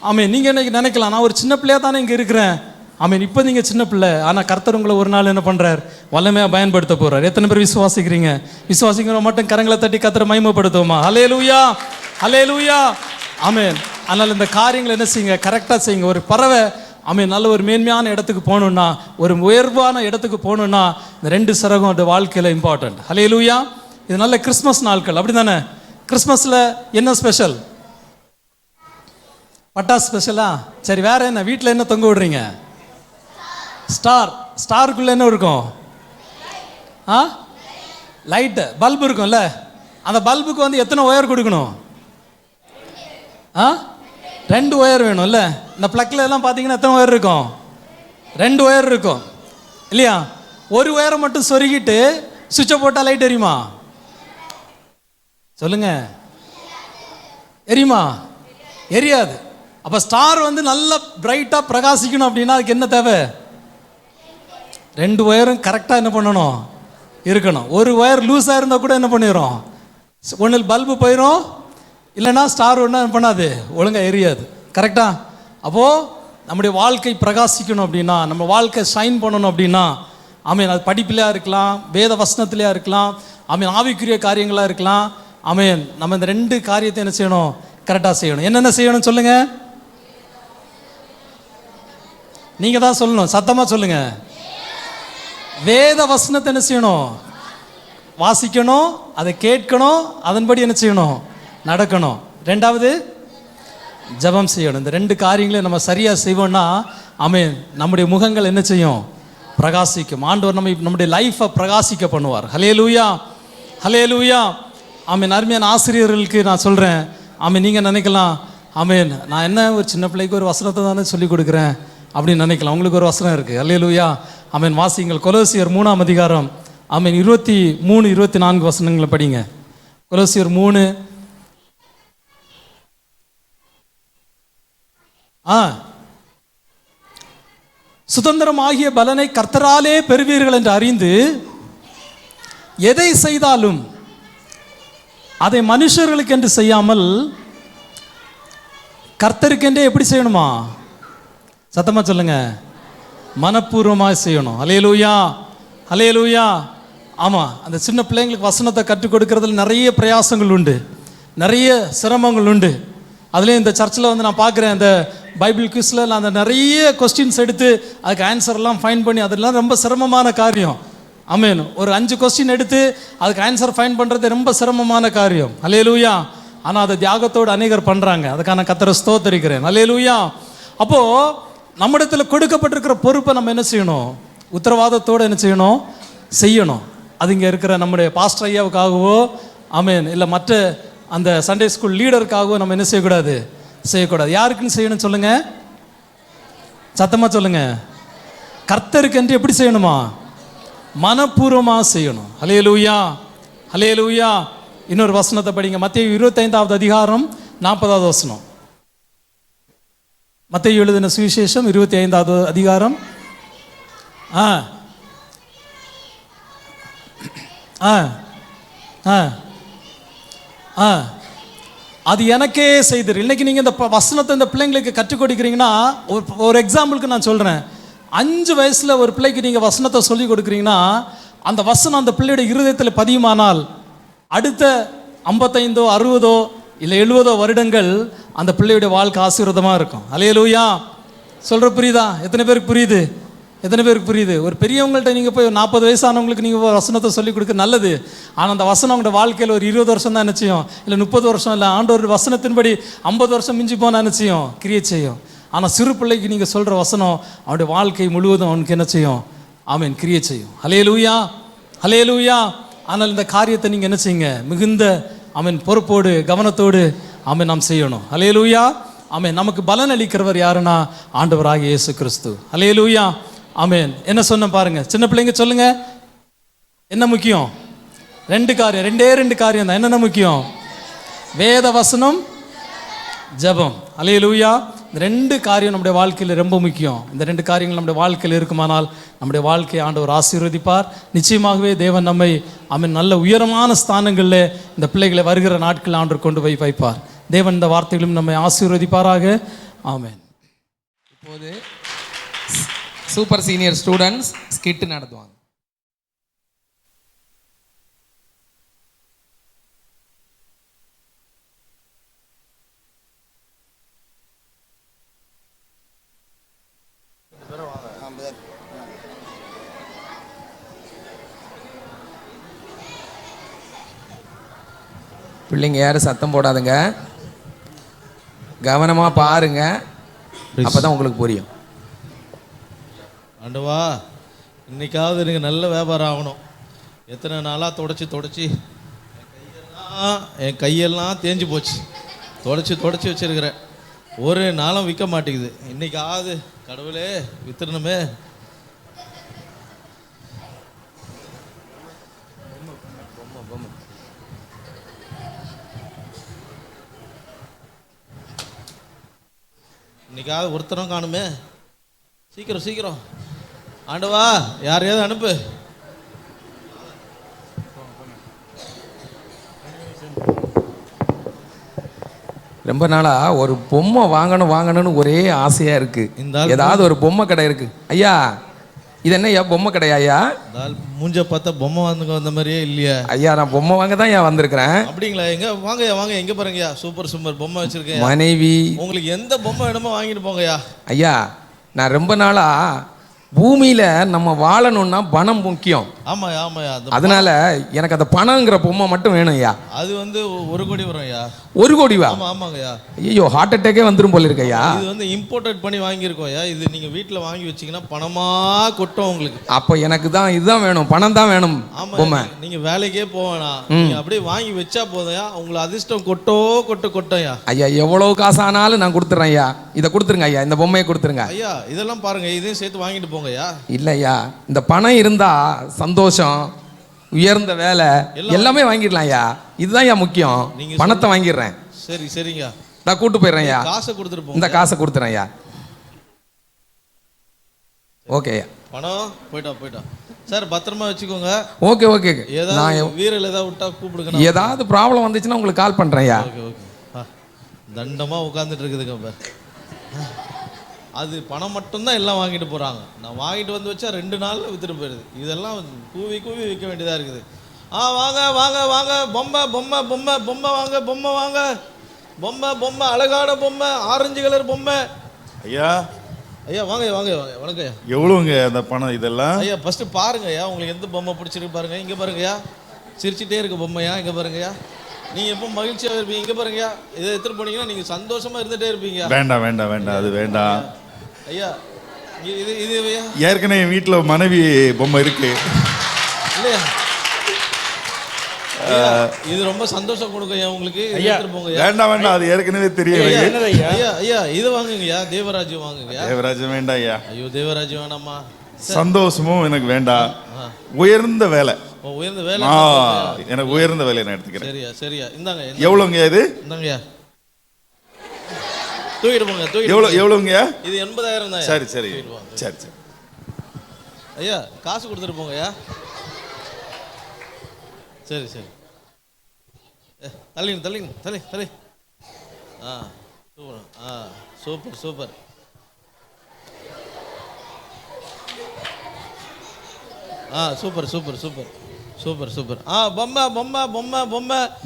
ஆமீன். நீங்கள் என்ன நினைக்கலாம், நான் ஒரு சின்ன பிள்ளையாக தானே இங்கே இருக்கிறேன். ஆமீன், இப்போ நீங்கள் சின்ன பிள்ளை, ஆனால் கர்த்தர் உங்களை ஒரு நாள் என்ன பண்ணுறார், வல்லமையாக பயன்படுத்த போகிறார். எத்தனை பேர் விசுவாசிக்கிறீங்க? விசுவாசிக்கிற மட்டும் கரங்களை தட்டி கர்த்தரை மகிமைப்படுத்துவோமா? அல்லேலூயா, அல்லேலூயா. ஆமீன். அதனால் இந்த காரியங்களை என்ன செய்யுங்க, கரெக்டாக செய்யுங்க. ஒரு பறவை ஆமீன் நல்ல ஒரு மேன்மையான இடத்துக்கு போகணுன்னா, ஒரு உயர்வான இடத்துக்கு போகணுன்னா இந்த 2 சிறகும் அந்த வாழ்க்கையில் இம்பார்ட்டன்ட். அல்லேலூயா. இது நல்ல கிறிஸ்மஸ் நாட்கள், அப்படி தானே? கிறிஸ்மஸில் என்ன ஸ்பெஷல்? பட்டாசு ஸ்பெஷலா? சரி, வேற என்ன? வீட்டில் என்ன தொங்க விடுறீங்க? ஸ்டாருக்குள்ளே என்ன இருக்கும்? லைட்டு, பல்பு இருக்கும்ல. அந்த பல்புக்கு வந்து எத்தனை ஒயர் கொடுக்கணும்? 2 ஒயர் வேணும்ல. இந்த ப்ளக்கில் எல்லாம் பார்த்தீங்கன்னா எத்தனை ஒயர் இருக்கும்? 2 ஒயர் இருக்கும் இல்லையா? ஒரு ஒயரை மட்டும் சொருகிட்டு சுவிட்சை போட்டால் லைட் எரியுமா? சொல்லுங்க, எரியுமா? எரியாது. அப்போ ஸ்டார் வந்து நல்ல பிரைட்டாக பிரகாசிக்கணும் அப்படின்னா அதுக்கு என்ன தேவை? 2 ஒயரும் கரெக்டாக என்ன பண்ணணும், இருக்கணும். ஒரு ஒயர் லூஸாக இருந்தால் கூட என்ன பண்ணிடும், ஒன்றில் பல்பு போயிடும், இல்லைன்னா ஸ்டார் ஒன்றும் என்ன பண்ணாது, ஒழுங்காக எரியாது. கரெக்டாக? அப்போது நம்முடைய வாழ்க்கை பிரகாசிக்கணும் அப்படின்னா, நம்ம வாழ்க்கை ஷைன் பண்ணணும் அப்படின்னா, ஆமீன் அது படிப்பிலையாக இருக்கலாம், வேத வசனத்திலையாக இருக்கலாம், ஆமீன் ஆவிக்குரிய காரியங்களாக இருக்கலாம். ஆமீன் நம்ம இந்த 2 காரியத்தை என்ன செய்யணும், கரெக்டாக செய்யணும். என்னென்ன செய்யணும் சொல்லுங்கள், நீங்கள் தான் சொல்லணும், சத்தமாக சொல்லுங்கள். வேத வசனத்தை என்ன செய்யணும், வாசிக்கணும், அதை கேட்கணும், அதன்படி என்ன செய்யணும், நடக்கணும். 2வது ஜெபம் செய்யணும். இந்த 2 காரியங்களை நம்ம சரியாக செய்வோம்னா ஆமீன் நம்முடைய முகங்கள் என்ன செய்யும், பிரகாசிக்கும். ஆண்டவர் நம்முடைய லைஃப்பை பிரகாசிக்க பண்ணுவார். ஹல்லேலூயா, ஹல்லேலூயா. ஆமீன். அருமையான ஆசிரியர்களுக்கு நான் சொல்கிறேன், ஆமீன் நீங்கள் நினைக்கலாம், ஆமீன் நான் என்ன ஒரு சின்ன பிள்ளைக்கு ஒரு வசனத்தை தானே சொல்லிக் கொடுக்குறேன் அப்படின்னு நினைக்கலாம். உங்களுக்கு ஒரு வசனம் இருக்குது. ஹல்லேலூயா. ஆமீன். வாசிங்கள் கொலோசியர் 3ஆம் அதிகாரம் ஆமீன் 23, 24 வசனங்களை படிங்க. கொலோசியர் 3. சுதந்திரம் ஆகிய பலனை கர்த்தராலே பெறுவீர்கள் என்று அறிந்து எதை செய்தாலும் அதை மனுஷர்களுக்கு என்று செய்யாமல் கர்த்தருக்கென்றே எப்படி செய்யணுமா? சத்தமா சொல்லுங்க, மனப்பூர்வமாக செய்யணும். அல்லேலூயா, அல்லேலூயா. ஆமாம், அந்த சின்ன பிள்ளைங்களுக்கு வசனத்தை கற்றுக் கொடுக்கறதுல நிறைய பிரயாசங்கள் உண்டு, நிறைய சிரமங்கள் உண்டு. அதுலேயும் இந்த சர்ச்சில் வந்து நான் பார்க்குறேன், அந்த பைபிள் குவிஸில் நான் அந்த நிறைய கொஸ்டின்ஸ் எடுத்து அதுக்கு ஆன்சர்லாம் ஃபைன் பண்ணி, அதெல்லாம் ரொம்ப சிரமமான காரியம். ஆமீன். ஒரு 5 கொஸ்டின் எடுத்து அதுக்கு ஆன்சர் ஃபைன் பண்ணுறது ரொம்ப சிரமமான காரியம். அல்லேலூயா. ஆனால் அதை தியாகத்தோடு அநேகர் பண்ணுறாங்க. அதுக்கான கர்த்தரை ஸ்தோத்திரிக்கிறேன். அல்லேலூயா. அப்போது நம்மிடத்தில் கொடுக்கப்பட்டிருக்கிற பொறுப்பை நம்ம என்ன செய்யணும், உத்தரவாதத்தோடு என்ன செய்யணும். அது இங்கே இருக்கிற நம்முடைய பாஸ்டர் ஐயாவுக்காகவோ ஆமீன் இல்லை மற்ற அந்த சண்டே ஸ்கூல் லீடருக்காகவோ நம்ம என்ன செய்யக்கூடாது. யாருக்குன்னு செய்யணும் சொல்லுங்கள், சத்தமாக சொல்லுங்கள். கர்த்தருக்கு என்று எப்படி செய்யணுமா? மனப்பூர்வமாக செய்யணும். அல்லேலூயா, அல்லேலூயா. இன்னொரு வசனத்தை படிங்க. மத்தேயு 25ஆவது அதிகாரம் 40ஆவது வசனம். மத்தேயு எழுதின சுவிசேஷம் 25ஆவது அதிகாரம். அது எனக்கே செய்தீர். இன்னைக்கு நீங்கள் இந்த வசனத்தை இந்த பிள்ளைங்களுக்கு கற்றுக் கொடுக்குறீங்கன்னா, ஒரு எக்ஸாம்பிளுக்கு நான் சொல்கிறேன். 5 வயசில் ஒரு பிள்ளைக்கு நீங்கள் வசனத்தை சொல்லி கொடுக்குறீங்கன்னா, அந்த வசனம் அந்த பிள்ளையோட இருதயத்தில் பதியுமானால் அடுத்த 55, 60 இல்லை 70 வருடங்கள் அந்த பிள்ளையுடைய வாழ்க்கை ஆசீர்வாதமாக இருக்கும். அல்லேலூயா. சொல்கிற புரியுதா? எத்தனை பேருக்கு புரியுது? எத்தனை பேருக்கு புரியுது? ஒரு பெரியவங்கள்ட்ட நீங்கள் போய் 40 வயசானவங்களுக்கு நீங்கள் வசனத்தை சொல்லிக் கொடுக்க நல்லது. ஆனால் அந்த வசனம் அவங்களோட வாழ்க்கையில் ஒரு 20 வருஷம் தான் நிச்சயம், இல்லை 30 வருஷம், இல்லை ஆண்டவர் வசனத்தின்படி 50 வருஷம் மிஞ்சி போனால் நிச்சயம் கிரியேட் செய்யும். ஆனால் சிறு பிள்ளைக்கு நீங்கள் சொல்கிற வசனம் அவனுடைய வாழ்க்கை முழுவதும் அவனுக்கு என்ன செய்யும்? ஆமென், கிரியேட் செய்யும். ஹல்லேலூயா, ஹல்லேலூயா. ஆனால் இந்த காரியத்தை நீங்கள் என்ன செய்யுங்க? மிகுந்த ஆமென் பொறுப்போடு கவனத்தோடு ஆமென் நாம் செய்யணும். ஹல்லேலூயா, ஆமென். நமக்கு பலன் அளிக்கிறவர் யாருன்னா ஆண்டவராகிய இயேசு கிறிஸ்து. ஹல்லேலூயா, ஆமென். என்ன சொன்ன பாருங்க, சின்ன பிள்ளைங்க சொல்லுங்க, என்ன முக்கியம்? 2 காரியம், 2 காரியம் தான். என்னென்ன முக்கியம்? வேத வசனம், ஜெபம். ஹல்லேலூயா. இந்த 2 காரியம் நம்முடைய வாழ்க்கையில் ரொம்ப முக்கியம். இந்த 2 காரியங்கள் நம்முடைய வாழ்க்கையில் இருக்குமானால் நம்முடைய வாழ்க்கையை ஆண்டவர் ஆசீர்வதிப்பார். நிச்சயமாகவே தேவன் நம்மை ஆமென் நல்ல உயரமான ஸ்தானங்களில் இந்த பிள்ளைகளை வருகிற நாட்களில் ஆண்டவர் கொண்டு போய் வைப்பார். தேவன் இந்த வார்த்தைகளும் நம்மை ஆசீர்வதிப்பாராக. ஆமென். இப்போது சூப்பர் சீனியர் ஸ்டூடெண்ட்ஸ் ஸ்கிட் நடத்துவாங்க. பிள்ளைங்க யாரும் சத்தம் போடாதுங்க, கவனமாக பாருங்க, அப்பதான் உங்களுக்கு புரியும். ஆண்டவா, இன்னைக்காவது எனக்கு நல்ல வியாபாரம் ஆகணும். எத்தனை நாளாக தொடச்சி என் கையெல்லாம் தேஞ்சு போச்சு. தொடச்சி வச்சிருக்கிறேன், ஒரு நாளும் விற்க மாட்டேங்குது. இன்னைக்காவது கடவுளே வித்துடணுமே. இன்னைக்காவது ஒருத்தரும் காணுமே. சீக்கிரம் ஆண்டவா, யாரையாவது அனுப்பு. ரொம்ப நாளா ஒரு பொம்மை வாங்கணும்னு ஒரே ஆசையா இருக்கு. ஏதாவது ஒரு பொம்மை கடை இருக்கு ஐயா? இது என்ன ஐயா பொம்மை கடையா ஐயா? மூஞ்ச பார்த்தா பொம்மை வந்த மாதிரியே இல்லையா ஐயா? நான் பொம்மை வாங்க தான் ஐயா வந்திருக்கிறேன். அப்படிங்களா? எங்க வாங்க எங்க பாருங்கய்யா, சூப்பர் பொம்மை வச்சிருக்கேன். மனைவி, உங்களுக்கு எந்த பொம்மை வேணுமோ வாங்கிட்டு போங்கய்யா. ஐயா, நான் ரொம்ப நாளா பூமியில நம்ம வாழணும்னா பணம் முக்கியம். ஆமாயா. அதனால எனக்கு அந்த பணங்கிற பொம்மை மட்டும் வேணும் ஐயா. அது வந்து 1 கோடி வரும் ஐயா. 1 கோடிவா? ஆமாங்கய்யா. ஐயோ, ஹார்ட் அட்டாக்கே வந்துரும் போல இருக்கு ஐயா. இது வந்து இம்போர்ட்டட் பண்ணி வாங்கியிருக்கோம் ஐயா. இது நீங்க வீட்டில் வாங்கி வச்சீங்கன்னா பணமா கொட்டும் உங்களுக்கு. அப்ப எனக்கு தான் இதுதான் வேணும், பணம் தான் வேணும் பொம்மை. நீங்க வேலைக்கே போவேனா, நீங்க அப்படியே வாங்கி வச்சா போதையா, உங்களை அதிர்ஷ்டம் கொட்டோயா. ஐயா, எவ்வளவு காசு ஆனாலும் நான் கொடுத்துறேன் ஐயா. இதை கொடுத்துருங்க ஐயா, இந்த பொம்மையை கொடுத்துருங்க ஐயா. இதெல்லாம் பாருங்க, இதையும் சேர்த்து வாங்கிட்டு போங்க ஐயா. இல்ல ஐயா, இந்த பணம் இருந்தா சந்தோஷம், உயர்ந்த வேலை எல்லாமே வாங்கிடலாம் ஐயா. இதுதான் ஐயா முக்கியம். பணத்தை வாங்கிடுறேன். சரிங்க. நான் கூட்டு போயிடுறேன் ஐயா. காசை கொடுத்துட்டு போங்க. இந்த காசை கொடுத்துறேன் ஐயா. ஓகே ஐயா. பணம் போயிட்டா சார், பத்திரமா வச்சுக்கோங்க. ஓகே. ஏதாவது வீரல் ஏதாவது விட்டா கூப்பிடுங்க. ஏதாவது ப்ராப்ளம் வந்துச்சுன்னா உங்களுக்கு கால் பண்றேன் ஐயா. ஓகே. தண்டமா உட்காந்துட்டு இருக்குதுங்க. அது பணம் மட்டும்தான் எல்லாம் வாங்கிட்டு போகிறாங்க. நான் வாங்கிட்டு வந்து வச்சா 2 நாளில் விற்றுட்டு போயிடுது. இதெல்லாம் கூவி விற்க வேண்டியதாக இருக்குது. வாங்க பொம்மை வாங்க. அழகான பொம்மை, ஆரஞ்சு கலர் பொம்மை. ஐயா வாங்க. வணக்கம் ஐயா. எவ்வளோங்க அந்த பணம் இதெல்லாம்? ஐயா, ஃபஸ்ட்டு பாருங்க ஐயா, உங்களுக்கு எந்த பொம்மை பிடிச்சிருக்கு பாருங்க. இங்கே பாருங்கய்யா, சிரிச்சுட்டே இருக்க பொம்மையா. இங்கே பாருங்கய்யா, நீங்கள் எப்போ மகிழ்ச்சியாக இருப்பீங்க. இங்கே பாருங்கய்யா, இதை எடுத்துகிட்டு போனீங்கன்னா நீங்கள் சந்தோஷமாக இருந்துகிட்டே இருப்பீங்க. வேண்டாம், அது வேண்டாம் ஐயா. இது ஏற்கனவே என் வீட்டில் மனைவி பொம்மை இருக்கு இல்லையா? இது ரொம்ப சந்தோஷம் கொடுங்க உங்களுக்கு. வேண்டாம், அது ஏற்கனவே தெரியும். ஐயா, இது வாங்குங்கய்யா, தேவராஜ்யம் வாங்குங்க. தேவராஜ்யம் வேண்டாம் ஐயா. ஐயோ, தேவராஜ்யம் வேணாமா? சந்தோஷமும் எனக்கு வேண்டாம், உயர்ந்த வேலை. உயர்ந்த வேலை எனக்கு உயர்ந்த வேலையை நான் எடுத்துக்கிறேன். சரியா. இந்தாங்க. எவ்வளோங்க இது? இந்தாங்கய்யா, தூக்கிட்டு போங்க. எவ்வளோங்கய்யா? இது 80,000 தான். சரி. ஐயா, காசு கொடுத்துட்டு போங்கய்யா. சரி. தள்ளி. சூப்பர். சூப்பர்.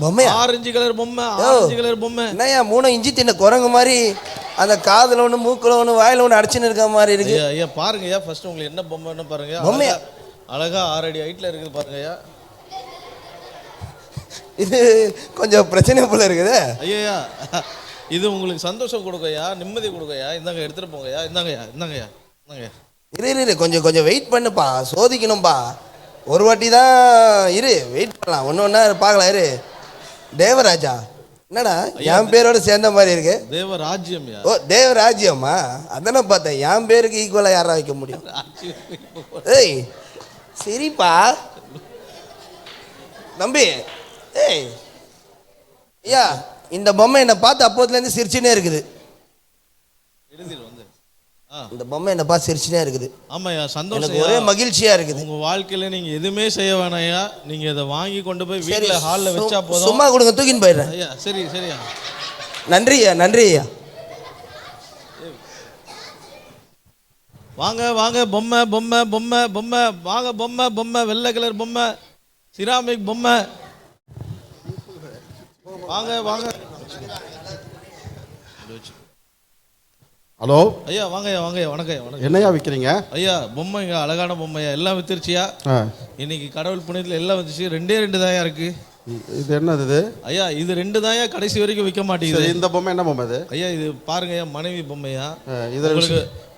பொம்மை. ஆரஞ்சு கலர் பொம்மை. என்னையா 3 இஞ்சி தின்ன குரங்கு மாதிரி அந்த காதில் ஒன்று மூக்கில் ஒன்று வாயில் ஒன்று அடிச்சுன்னு இருக்க மாதிரி இருக்கு. ஐயா ஐயா பாருங்க ஐயா, ஃபர்ஸ்ட் உங்களுக்கு என்ன பொம்மைன்னு பாருங்க. பொம்மையா? அழகா 6 அடி ஹைட்ல இருக்குது பாருங்க ஐயா. இது கொஞ்சம் பிரச்சனை போல இருக்குது. ஐயா இது உங்களுக்கு சந்தோஷம் கொடுக்கையா, நிம்மதி கொடுக்கையா. இந்தாங்க எடுத்துட்டு போங்கய்யா. இந்தாங்கய்யா இந்தாங்கய்யா இந்தாங்கய்யா. இரு கொஞ்சம் வெயிட் பண்ணுப்பா, சோதிக்கணும்பா. ஒரு வாட்டி தான் இரு, வெயிட் பண்ணலாம், ஒன்று ஒன்றா பார்க்கலாம். இரு. தேவராஜா என்னடா என் பேரோட சேர்ந்த மாதிரி இருக்கு? தேவராஜ்யம். ஓ தேவராஜ்யமா? அதானே பார்த்தேன். என் பேருக்கு ஈக்குவலாக யாரா வைக்க முடியும்? ஏய் சரிப்பா தம்பி. ஏய் ஐயா, இந்த பொம்மை என்னை பார்த்து அப்போதுலேருந்து சிரிச்சுனே இருக்குது. இந்த பொம்மை என்னை பார்த்து சிரிச்சுனே இருக்குது. ஆமாய்யா, சந்தோஷம். எனக்கு ஒரே மகிழ்ச்சியா இருக்குது. உங்க வாழ்க்கையில நீங்க எதுவுமே செய்ய வேணாம்யா. நீங்க இதை வாங்கி கொண்டு போய் வீட்டுல ஹால்ல வச்சா போதும். சும்மா கொடுங்க, தூக்கின்னு போயிடுறேன். ஐயா சரி சரியா. நன்றி ஐயா. வாங்க வாங்க, பொம்மை பொம்மை பொம்மை பொம்மை வாங்க. பொம்மை பொம்மை வெள்ளை கலர் பொம்மை, சிராமிக் பொம்மை. வாங்க வாங்க. ஹலோ ஐயா வாங்கய்யா வாங்கய்யா. வணக்கம். என்னையா விற்கிறீங்க? ஐயா பொம்மைங்க, அழகான பொம்மையா, எல்லாம் வித்துருச்சியா. இன்னைக்கு கடவுள் புண்ணியத்தில் எல்லாம் வந்துச்சு. 2 தாயா இருக்கு. இது என்னது இது? ஐயா இது 2 தாயா, கடைசி வரைக்கும் விற்க மாட்டேங்குது. இந்த பொம்மை என்ன பொம்மை இது? ஐயா இது பாருங்க ஐயா, மனைவி பொம்மையா.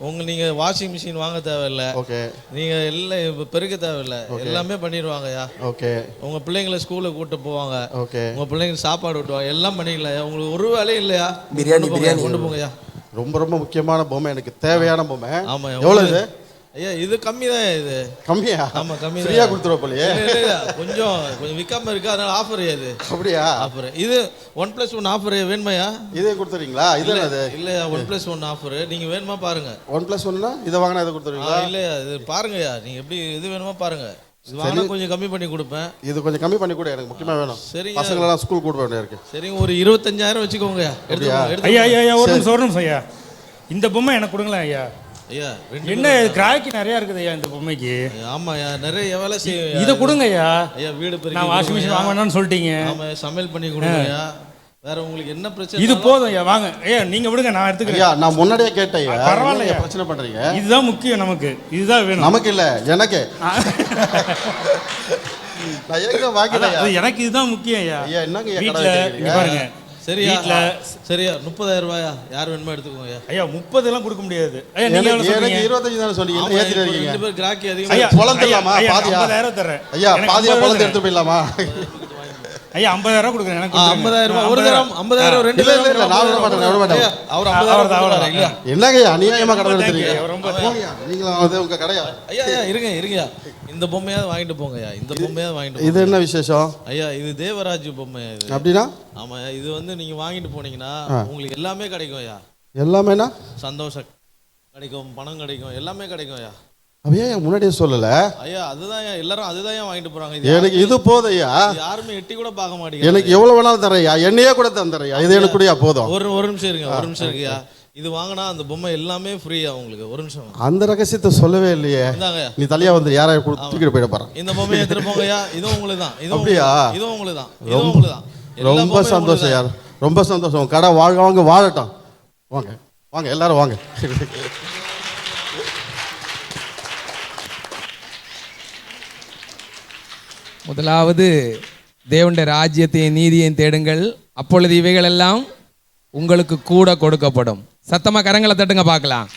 உங்களுக்கு நீங்க வாஷிங் மிஷின் வாங்க தேவையில்லை. ஓகே. நீங்க எல்லாம் பெருக்க தேவையில்லை, எல்லாமே பண்ணிடுவாங்கய்யா. ஓகே. உங்க பிள்ளைங்களை ஸ்கூலுக்கு கூட்டு போவாங்க. ஓகே. உங்க பிள்ளைங்களுக்கு சாப்பாடு விட்டுவாங்க, எல்லாம் பண்ணிக்கலாம். உங்களுக்கு ஒரு வேலையும் இல்லையா. பிரியாணி கொண்டு போங்கய்யா. ரொம்ப முக்கியமான பொம்மை, எனக்கு தேவையான பொம்மை. ஆமா. எவ்வளவு இது? ஐயா இது கம்மி தான். இது கம்மியா? ஆமா கம்மி. ஃப்ரீயா கொடுத்துருவோம் போலயே. கொஞ்சம் விற்காம இருக்கு, அதனால ஆஃபர். இது அப்படியா? ஆஃபர். இது 1+1 ஆஃபர் வேணுமையா? இதே கொடுத்துறீங்களா? இது என்னது? இல்லையா 1+1 ஆஃபர். நீங்க வேணுமா பாருங்க. 1+1னா இதை வாங்கினா இதை கொடுத்துருவீங்களா? இல்லையா இது பாருங்கய்யா, நீங்க எப்படி இது வேணுமா பாருங்க. இது வாங்கினா கொஞ்சம் கம்மி பண்ணி கொடுப்பேன். இது கொஞ்சம் கம்மி பண்ணி கூட, எனக்கு முக்கியமா வேணும். சரிங்க. பசங்களெல்லாம் ஸ்கூல் கூட்டு வேண்டிய இருக்கு. சரிங்க, ஒரு 25,000 வச்சுக்கோங்க. ஐயா ஐயா ஒரு நிமிஷம் ஐயா. இந்த பொம்மை எனக்கு கொடுங்களேன் ஐயா. ஐயா என்ன கிராக்கி நிறைய இருக்குது ஐயா இந்த பொம்மைக்கு. ஆமாய்யா, நிறைய வேலை செய்யும். இதை கொடுங்க ஐயா. ஐயா வீடு பெருக்கி, நான் வாஷிங் மிஷின் வாங்க வேணாம்னு சொல்லிட்டீங்க. ஆமா சமையல் பண்ணி கொடுங்கய்யா. வேற உங்களுக்கு என்ன பிரச்சனை? இது போதும் ஐயா, வாங்க ஐயா, நீங்க விடுங்க, நான் எடுத்துக்கிறேன். ஐயா நான் முன்னாடியே கேட்டேன். பரவாயில்ல, பிரச்சனை பண்றீங்க. இதுதான் முக்கியம் நமக்கு, இதுதான் வேணும். நமக்கு இல்ல, எனக்கு. நான் ஏங்க வாங்கிட்டேன். எனக்கு இதுதான் முக்கியம் ஐயா. ஐயா என்னங்க வீட்ல இங்க பாருங்க. சரியா சரியா 30,000 ரூபாயா? யார் வேணுமோ எடுத்துக்கோங்க. ஐயா 30 எல்லாம் கொடுக்க முடியாது. ஐயா நீங்க எனக்கு 25 தான சொன்னீங்க. ஏத்திட்டு இருக்கீங்க. 2 பேர் கிராக்கி அதிகமா. ஐயா பொளந்தலாமா? பாதியா 50,000 தரேன். ஐயா பாதியா பொளந்து எடுத்து போயிடலாமா? ஐயா 50,000 கொடுக்குறேன். எனக்கு 50,000 ஒரு தரம் 50,000 2 இல்ல இல்ல நான் விட மாட்டேன். அவர் 50,000 இல்ல. என்னங்க அநியாயமா கடன் எடுத்துறீங்க. நீங்க வந்து உங்க கடையா? ஐயா ஐயா இருங்க. இந்த பொம்மையாவது வாங்கிட்டு போங்கய்யா. இந்த பொம்மையாவது வாங்கிட்டு. இது என்ன விசேஷம்? ஐயா இது தேவராஜ் பொம்மை. இது அப்படினா? ஆமா இது வந்து நீங்க வாங்கிட்டு போனீங்கன்னா உங்களுக்கு எல்லாமே கிடைக்கும் ஐயா. எல்லாமேனா? சந்தோஷம் கிடைக்கும், பணம் கிடைக்கும், எல்லாமே கிடைக்கும் ஐயா. அப்படியே முன்னாடியே சொல்லல. ஐயா அதுதான் எல்லாரும் அதுதான் வாங்கிட்டு போறாங்க. எனக்கு இது போதையா? யாருமே எட்டி கூட பார்க்க மாட்டீங்க. எனக்கு எவ்வளவு வேணாலும் தரையா, என்னையே கூட தந்துறையா. இது எனக்கு கூடயா போதும். ஒரு நிமிஷம் இருங்க. இது வாங்கினா அந்த பொம்மை எல்லாமே ஃப்ரீயா உங்களுக்கு. ஒரு நிமிஷம். அந்த ரகசியத்தை சொல்லவே இல்லையே. நீ தனியா வந்து யாரையும் தூக்கிட்டு போயிட போறேன். இந்த பொம்மையை எடுத்துட்டு போங்கய்யா. இதுவும் உங்களுக்கு தான். அப்படியா? இதுவும் உங்களுக்கு தான். ரொம்ப சந்தோஷம் யார், ரொம்ப சந்தோஷம். கடை வாங்க வாழட்டும். வாங்க எல்லாரும் வாங்க. முதலாவது தேவனுடைய ராஜ்யத்தையும் நீதியையும் தேடுங்கள், அப்பொழுது இவைகள் எல்லாம் உங்களுக்கு கூட கொடுக்கப்படும். சத்தமா கரங்களை தட்டுங்க பார்க்கலாம்.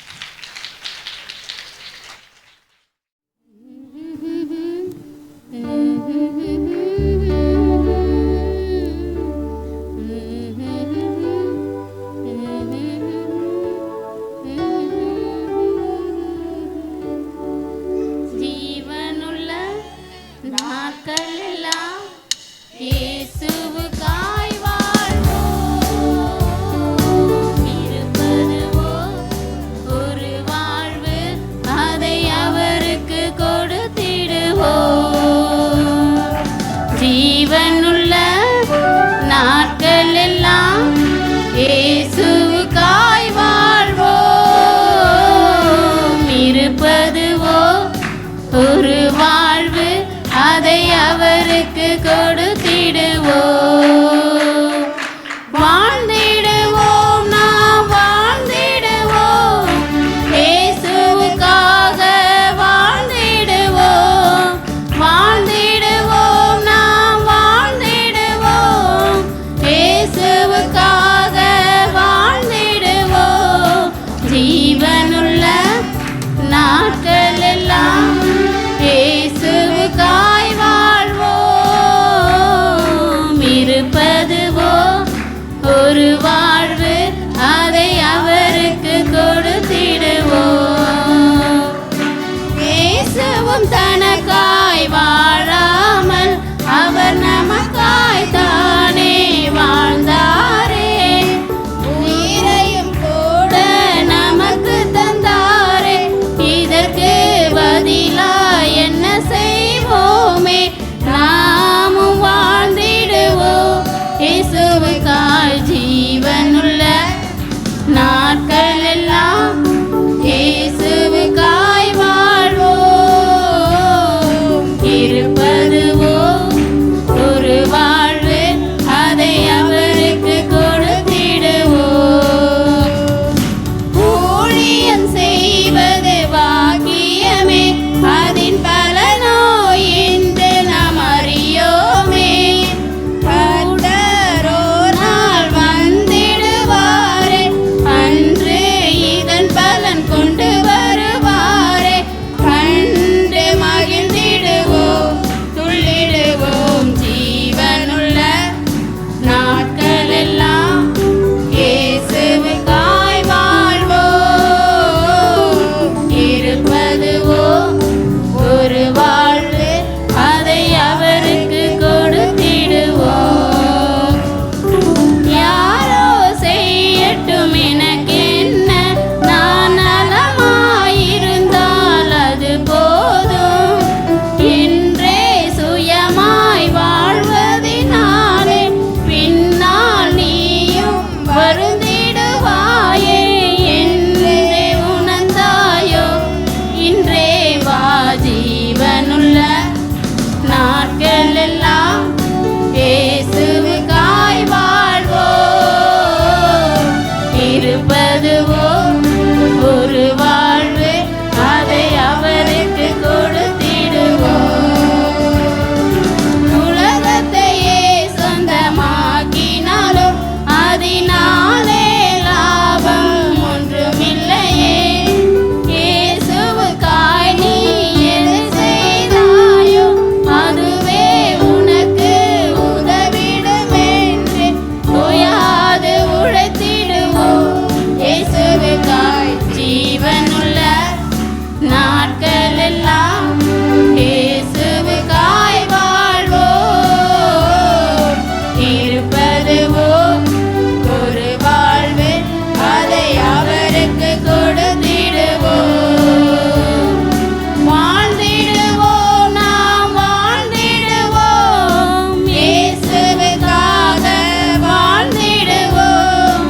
ஜீவனுள்ள நாட்கள் எல்லாம் இயேசுவுக்காய் வாழ்வோம். இருப்பதுவோ ஒரு வாழ்வு, அதை அவருக்கு கொடுத்திடுவோம். ஜீவனுள்ள நாட்கள் எல்லாம் இயேசுவுக்காய் வாழ்வோம். இருப்பதுவோ ஒரு வாழ்வு, அதை அவருக்கு கொடுத்திடுவோம். வாழ்ந்திடுவோம், நாம் வாழ்ந்திடுவோம். இருப்பதுவோ ஒரு வாழ்வு, அதை அவருக்கு கொடுத்திடுவோம். யாரோ செய்யட்டும் எனக்கென்ன, நான் நலமாயிருந்தால் அது போதும். இன்றே சுயமாய் வாழ்வதினாலே பின்னால் நீயும் வருந்திடுவாயே. என்றே உணர்ந்தாயோ, இன்றே வா ஜீவனுள்ள நாட்கள் எல்லாம் இயேசுவுக்காய் வாழ்வோம். இருப்பதுவோ ஒரு வாழ்வு, அதை அவருக்கு கொடுத்திடுவோம். உலகத்தையே சொந்தமாக்கினாலும் அதனாலே லாபம் ஒன்றுமில்லையே. இயேசுவுக்காய் நீ எது செய்தாயோ, அதுவே உனக்கு உதவிடுமென்று ஓயாது உழைத்திடுவோம். இயேசுவுக்காய் ஜீவனுள்ள நாட்கள் எல்லாம் இயேசுவுக்காய் வாழ்வோம். இருப்பதுவோ ஒரு வாழ்வு, அதை அவருக்கு கொடுத்திடுவோம். வாழ்ந்திடுவோம், நாம் வாழ்ந்திடுவோம். இயேசுவுக்காக வாழ்ந்திடுவோம்.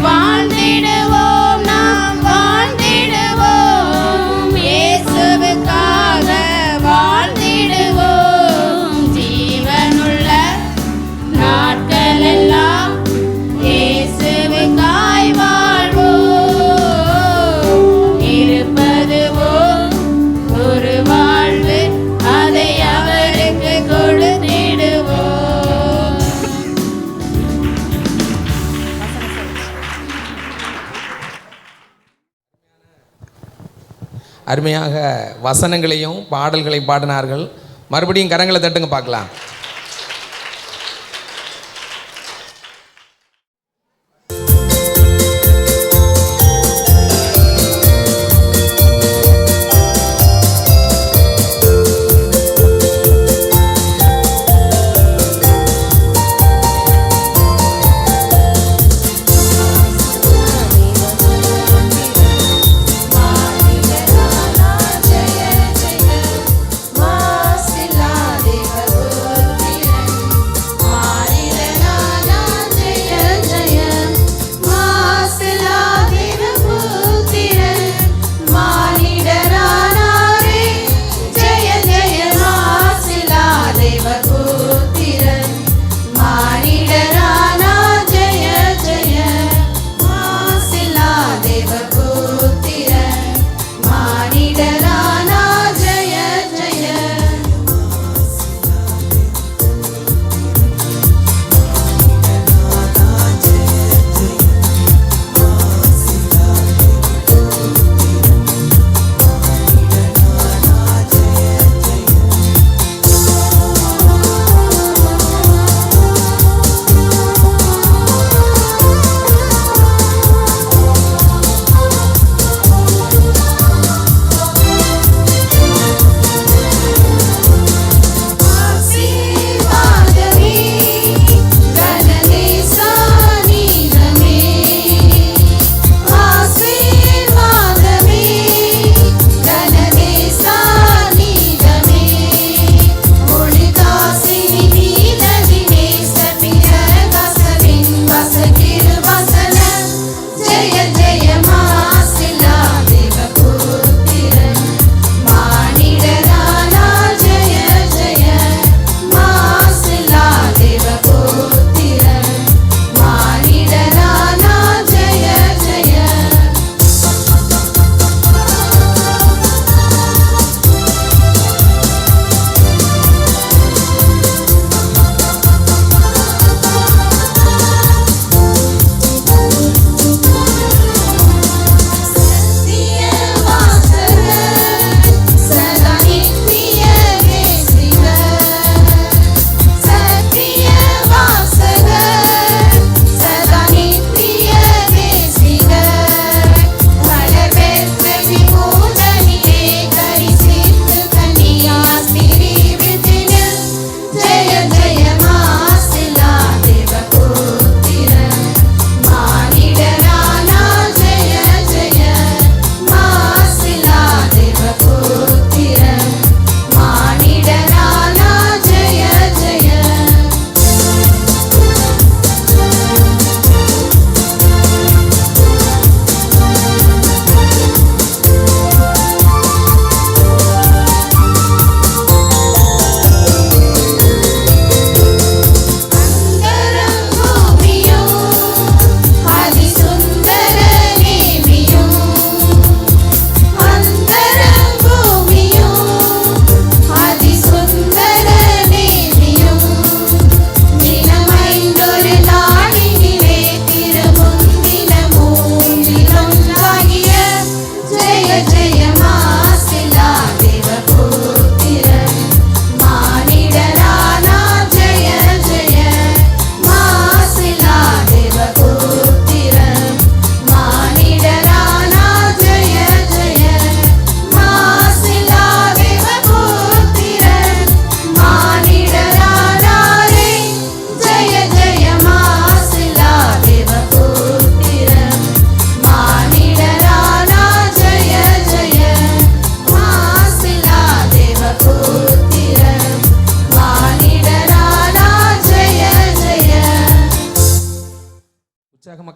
வாழ்ந்திடுவோம், நாம் வாழ்ந்திடுவோம். இயேசுவுக்காக வாழ்ந்திடுவோம். ஜீவனுள்ள நாட்கள் எல்லாம் இயேசுவுக்காய் வாழ்வோம். இருப்பதுவோ ஒரு வாழ்வு, அதை அவருக்கு கொடுத்திடுவோம். அருமையாக வசனங்களையும் பாடல்களையும் பாடினார்கள். மறுபடியும் கரங்களை தட்டுங்க பார்க்கலாம். மாசிலா தேவ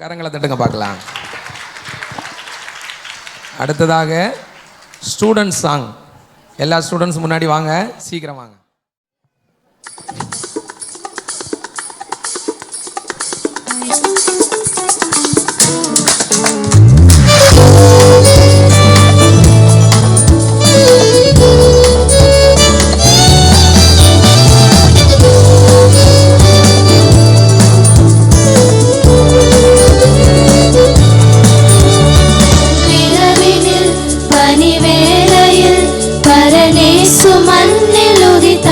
கரங்களை தட்டுங்க பார்க்கலாம். அடுத்ததாக ஸ்டூடெண்ட் சாங். எல்லா ஸ்டூடெண்ட்ஸ் முன்னாடி வாங்க, சீக்கிரம் வாங்க. பனிவேளையில் பரனேசு மண்ணில் உதித்த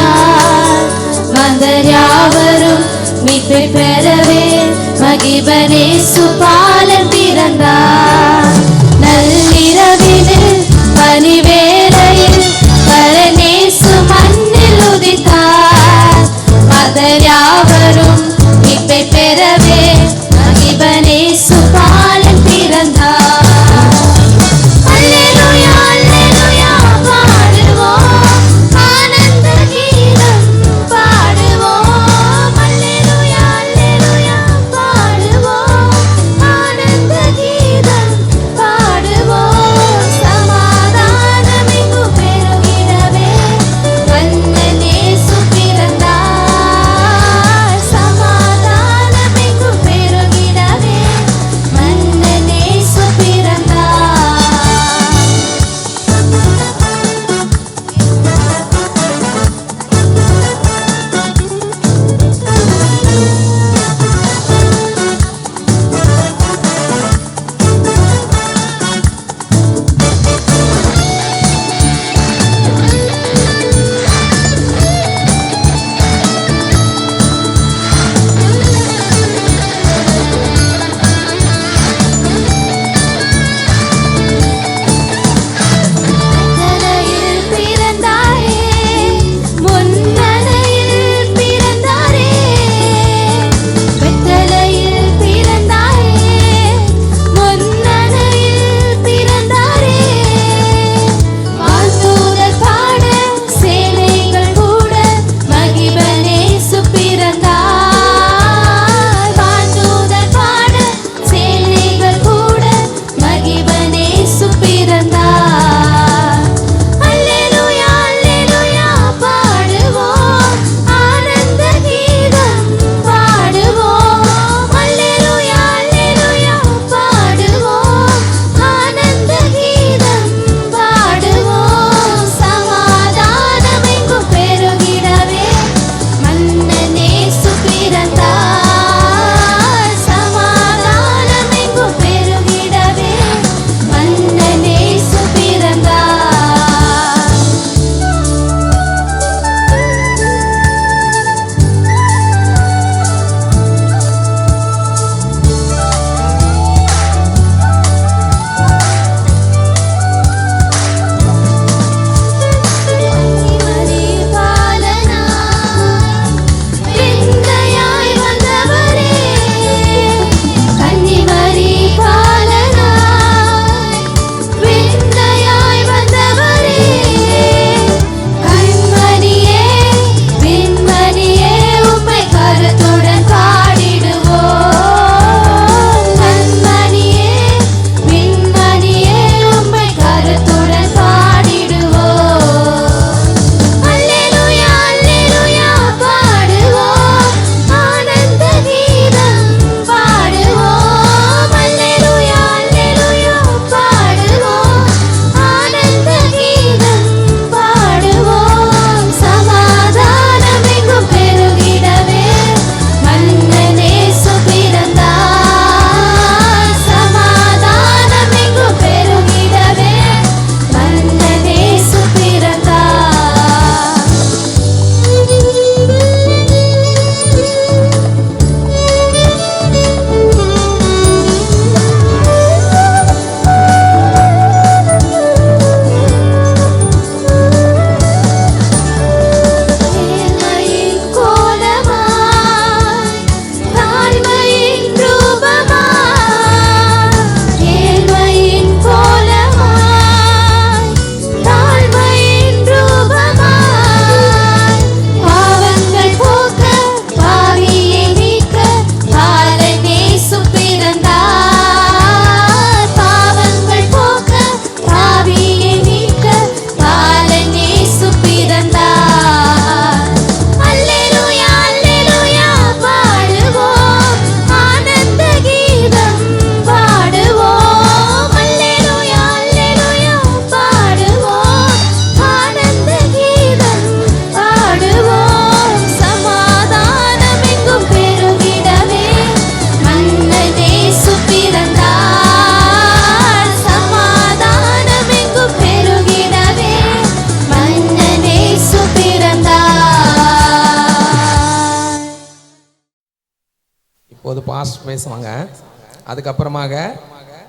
இப்போது பாஸ்ட் பேசுவாங்க, அதுக்கப்புறமாக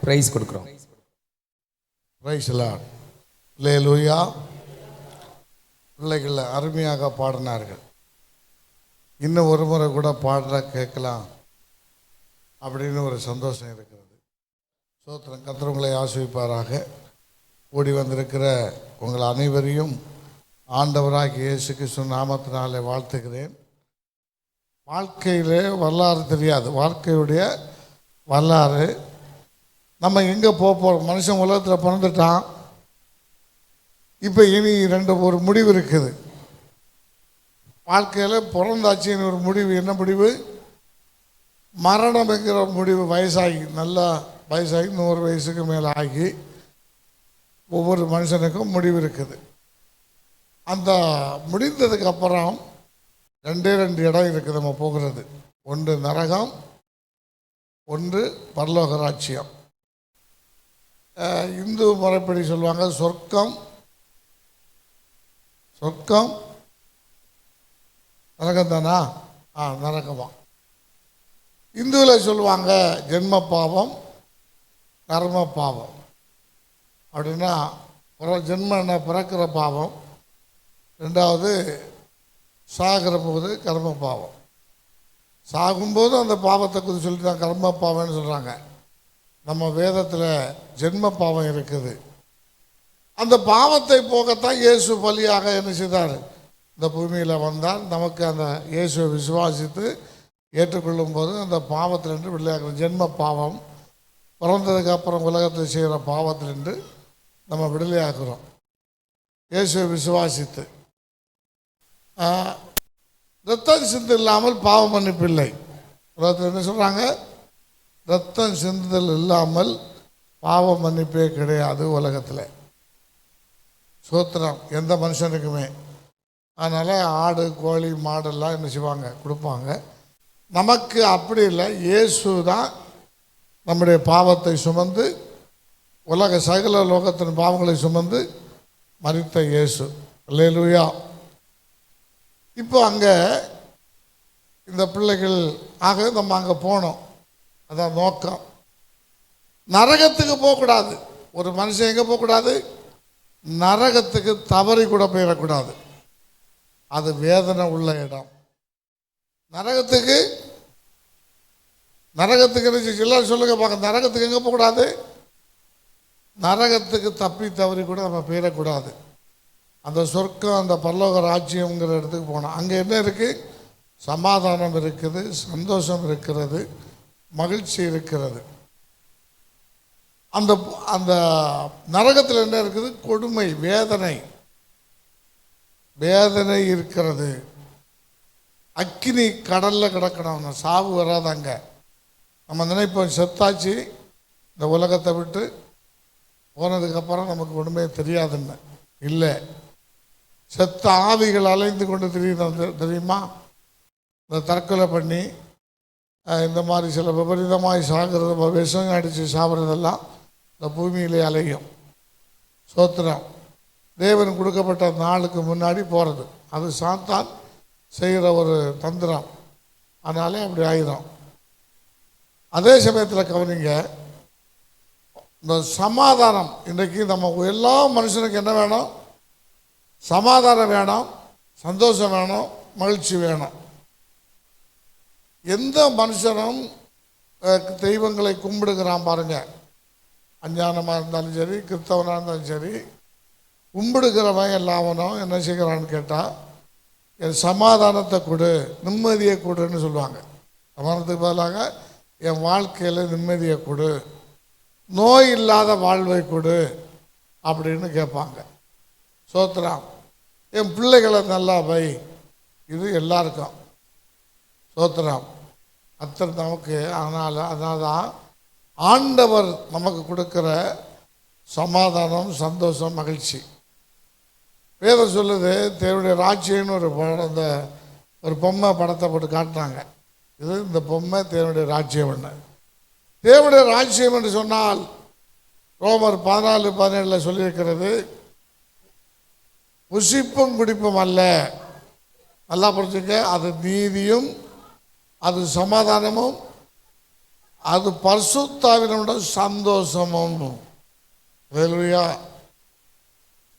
ப்ரைஸ் கொடுக்குறோம். Praise Lord. அல்லேலூயா. பிள்ளைகள் அருமையாக பாடினார்கள். இன்னும் ஒரு முறை கூட பாடுற கேட்கலாம் அப்படின்னு ஒரு சந்தோஷம் இருக்கிறது. சோத்திரம். கர்த்தர் உங்களை ஆசீர்வதிப்பாராக. கூடி வந்திருக்கிற உங்கள் அனைவரையும் ஆண்டவராகிய இயேசு கிறிஸ்து நாமத்தினாலே வாழ்த்துகிறேன். வாழ்க்கையிலே வரலாறு தெரியாது, வாழ்க்கையுடைய வரலாறு. நம்ம எங்கே போகிறோம்? மனுஷன் உலகத்தில் பிறந்துட்டான். இப்போ இனி ஒரு முடிவு இருக்குது வாழ்க்கையில். பிறந்தாச்சின்னு ஒரு முடிவு. என்ன முடிவு? மரணம் என்கிற முடிவு. வயசாகி, நல்லா வயசாகி 100 வயசுக்கு மேலே ஆகி ஒவ்வொரு மனுஷனுக்கும் முடிவு இருக்குது. அந்த முடிந்ததுக்கு அப்புறம் 2 இடம் இருக்குது நம்ம போகிறது. ஒன்று நரகம், ஒன்று பரலோக ராஜ்யம். இந்து முறைப்படி சொல்லுவாங்க சொர்க்கம், சொர்க்கம் நரகம் தானா? நரகமா. இந்துவில் சொல்லுவாங்க ஜென்ம பாவம், கர்ம பாவம். அப்படின்னா ஜென்மன்னா பிறக்கிற பாவம், 2வது சாகிற போது கர்ம பாவம். சாகும்போது அந்த பாவத்தை குறித்து சொல்லிட்டு தான் கர்ம பாவம்னு சொல்கிறாங்க. நம்ம வேதத்தில் ஜென்ம பாவம் இருக்குது. அந்த பாவத்தை போகத்தான் இயேசு பலியாக என்ன செய்தார்? இந்த பூமியில் வந்தார். நமக்கு அந்த இயேசுவை விசுவாசித்து ஏற்றுக்கொள்ளும் போது அந்த பாவத்திலிருந்து விடுதலையாகிறோம். ஜென்ம பாவம், பிறந்ததுக்கு அப்புறம் உலகத்தில் செய்கிற பாவத்திலிருந்து நம்ம விடுதலையாகிறோம் இயேசுவை விசுவாசித்து. ரத்தம் சிந்து இல்லாமல் பாவ மன்னிப்பு இல்லை. உலகத்தில் என்ன சொல்கிறாங்க? ரத்தம் சிந்துதல் இல்லாமல் பாவ மன்னிப்பே கிடையாது உலகத்தில். சோத்திரம். எந்த மனுஷனுக்குமே. அதனால் ஆடு, கோழி, மாடெல்லாம் என்ன செய்வாங்க? கொடுப்பாங்க. நமக்கு அப்படி இல்லை. இயேசு தான் நம்முடைய பாவத்தை சுமந்து, உலக சகல லோகத்தின் பாவங்களை சுமந்து மரித்த இயேசு. அல்லேலூயா. இப்போ அங்கே இந்த பிள்ளைகள் ஆக நம்ம அங்கே போனோம். அதான் நோக்கம். நரகத்துக்கு போகக்கூடாது. ஒரு மனுஷன் எங்கே போகக்கூடாது? நரகத்துக்கு தவறி கூட போயிடக்கூடாது. அது வேதனை உள்ள இடம். நரகத்துக்கு எல்லாரும் சொல்லுங்க பார்க்க. நரகத்துக்கு எங்கே போகக்கூடாது? நரகத்துக்கு தப்பி தவறி கூட நம்ம போயிடக்கூடாது. அந்த சொர்க்கம், அந்த பரலோக ராஜ்யங்கிற இடத்துக்கு போனோம். அங்கே என்ன இருக்குது? சமாதானம் இருக்குது, சந்தோஷம் இருக்கிறது, மகிழ்ச்சி இருக்கிறது. அந்த அந்த நரகத்தில் என்ன இருக்குது? கொடுமை, வேதனை, வேதனை இருக்கிறது. அக்கினி கடலில் கிடக்கணும். சாவு வராதாங்க. நம்ம நினைப்போம் செத்தாச்சு, இந்த உலகத்தை விட்டு போனதுக்கப்புறம் நமக்கு ஒன்றுமே தெரியாதுன்னு. இல்லை, செத்த ஆவிகள் அலைந்து கொண்டு தெரியுமா? இந்த தற்கொலை பண்ணி இந்த மாதிரி சில விபரீதமாய் சாகிறது, விஷம் அடித்து சாப்பிட்றதெல்லாம் இந்த பூமியிலே அலையும். சோத்திரம். தேவன் கொடுக்கப்பட்ட நாளுக்கு முன்னாடி போகிறது. அது சாத்தான் செய்கிற ஒரு தந்திரம். அதனாலே அப்படி ஆயிடும். அதே சமயத்தில் கவனிங்க, இந்த சமாதானம். இன்றைக்கு நம்ம எல்லா மனுஷனுக்கு என்ன வேணும்? சமாதானம் வேணும், சந்தோஷம் வேணும், மகிழ்ச்சி வேணும். எந்த மனுஷனும் தெய்வங்களை கும்பிடுகிறான் பாருங்க. அஞ்ஞானமாக இருந்தாலும் சரி, கிறிஸ்தவனாக இருந்தாலும் சரி, கும்பிடுகிறவன் எல்லாவனும் என்ன செய்கிறான்னு கேட்டால், என் சமாதானத்தை கொடு, நிம்மதியை கொடுன்னு சொல்லுவாங்க. சமாதானத்துக்கு பதிலாக என் வாழ்க்கையில் நிம்மதியை கொடு, நோய் இல்லாத வாழ்வை கொடு அப்படின்னு கேட்பாங்க. சோத்திரம். என் பிள்ளைகளை நல்லா வை. இது எல்லாருக்கும். சோத்திரம். அத்தனை நமக்கு. அதனால தான் ஆண்டவர் நமக்கு கொடுக்குற சமாதானம், சந்தோஷம், மகிழ்ச்சி. வேதம் சொல்லுது, தேவனுடைய ராஜ்யம்னு ஒரு பொம்மை படத்தை போட்டு காட்டுறாங்க. இது இந்த பொம்மை தேவனுடைய ராஜ்யம். என்ன தேவனுடைய ராஜ்யம் என்று சொன்னால் ரோமர் 14:17 சொல்லியிருக்கிறது, புசிப்பும் குடிப்பும் அல்ல. நல்லா புரிஞ்சுங்க. அது நீதியும், அது சமாதானமும், அது பரிசுத்தாவினோட சந்தோஷமும். ஹல்லேலூயா.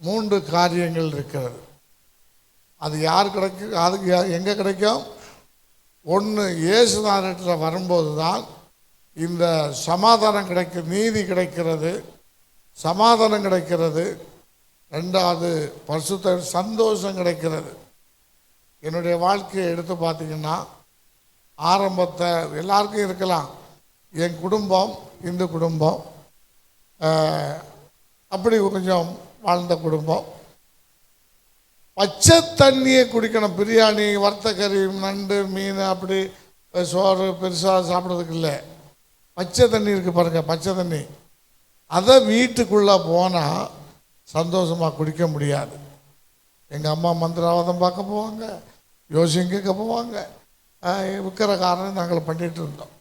3 காரியங்கள் இருக்கிறது. அது யார் கிடைக்கும்? அதுக்கு எங்கே கிடைக்கும்? ஒன்று, இயேசுநாதத்தில் வரும்போது தான் இந்த சமாதானம் கிடைக்கும், நீதி கிடைக்கிறது, சமாதானம் கிடைக்கிறது. 2வது, பரிசுத்த சந்தோஷம் கிடைக்கிறது. என்னுடைய வாழ்க்கையை எடுத்து பார்த்தீங்கன்னா, ஆரம்பத்தை எல்லாருக்கும் இருக்கலாம். என் குடும்பம் இந்து குடும்பம், அப்படி கொஞ்சம் வாழ்ந்த குடும்பம். பச்சை தண்ணியை குடிக்கணும். பிரியாணி, வறுத்தக்கறி, நண்டு, மீன், அப்படி சோறு பெருசாக சாப்பிட்றதுக்கு இல்லை. பச்சை தண்ணி இருக்குது பாருங்கள், பச்சை தண்ணி. அதை வீட்டுக்குள்ளே போனால் சந்தோஷமாக குடிக்க முடியாது. எங்கள் அம்மா மந்திராவாதம் பார்க்க போவாங்க, யோசியம் கேட்க போவாங்க, விற்கிற காரணம் நாங்கள் பண்ணிகிட்டு இருந்தோம்.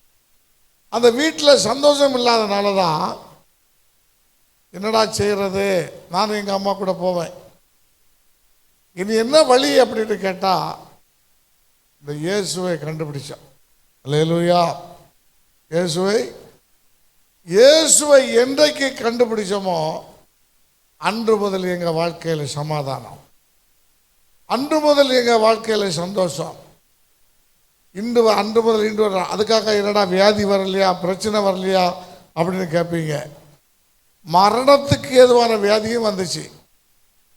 அந்த வீட்டில் சந்தோஷம் இல்லாதனால தான் என்னடா செய்கிறது, நானும் எங்கள் அம்மா கூட போவேன். இனி என்ன வழி அப்படின்னு கேட்டால் இந்த இயேசுவை கண்டுபிடிச்சோம். அல்லேலூயா. இயேசுவை என்றைக்கு கண்டுபிடிச்சோமோ அன்று முதல் எங்கள் வாழ்க்கையில் சமாதானம், அன்று முதல் எங்கள் வாழ்க்கையில் சந்தோஷம். அன்று முதல் இன்று வர. அதுக்காக என்னடா வியாதி வரலையா, பிரச்சனை வரலையா அப்படின்னு கேட்பீங்க. மரணத்துக்கு ஏதுவான வியாதியும் வந்துச்சு,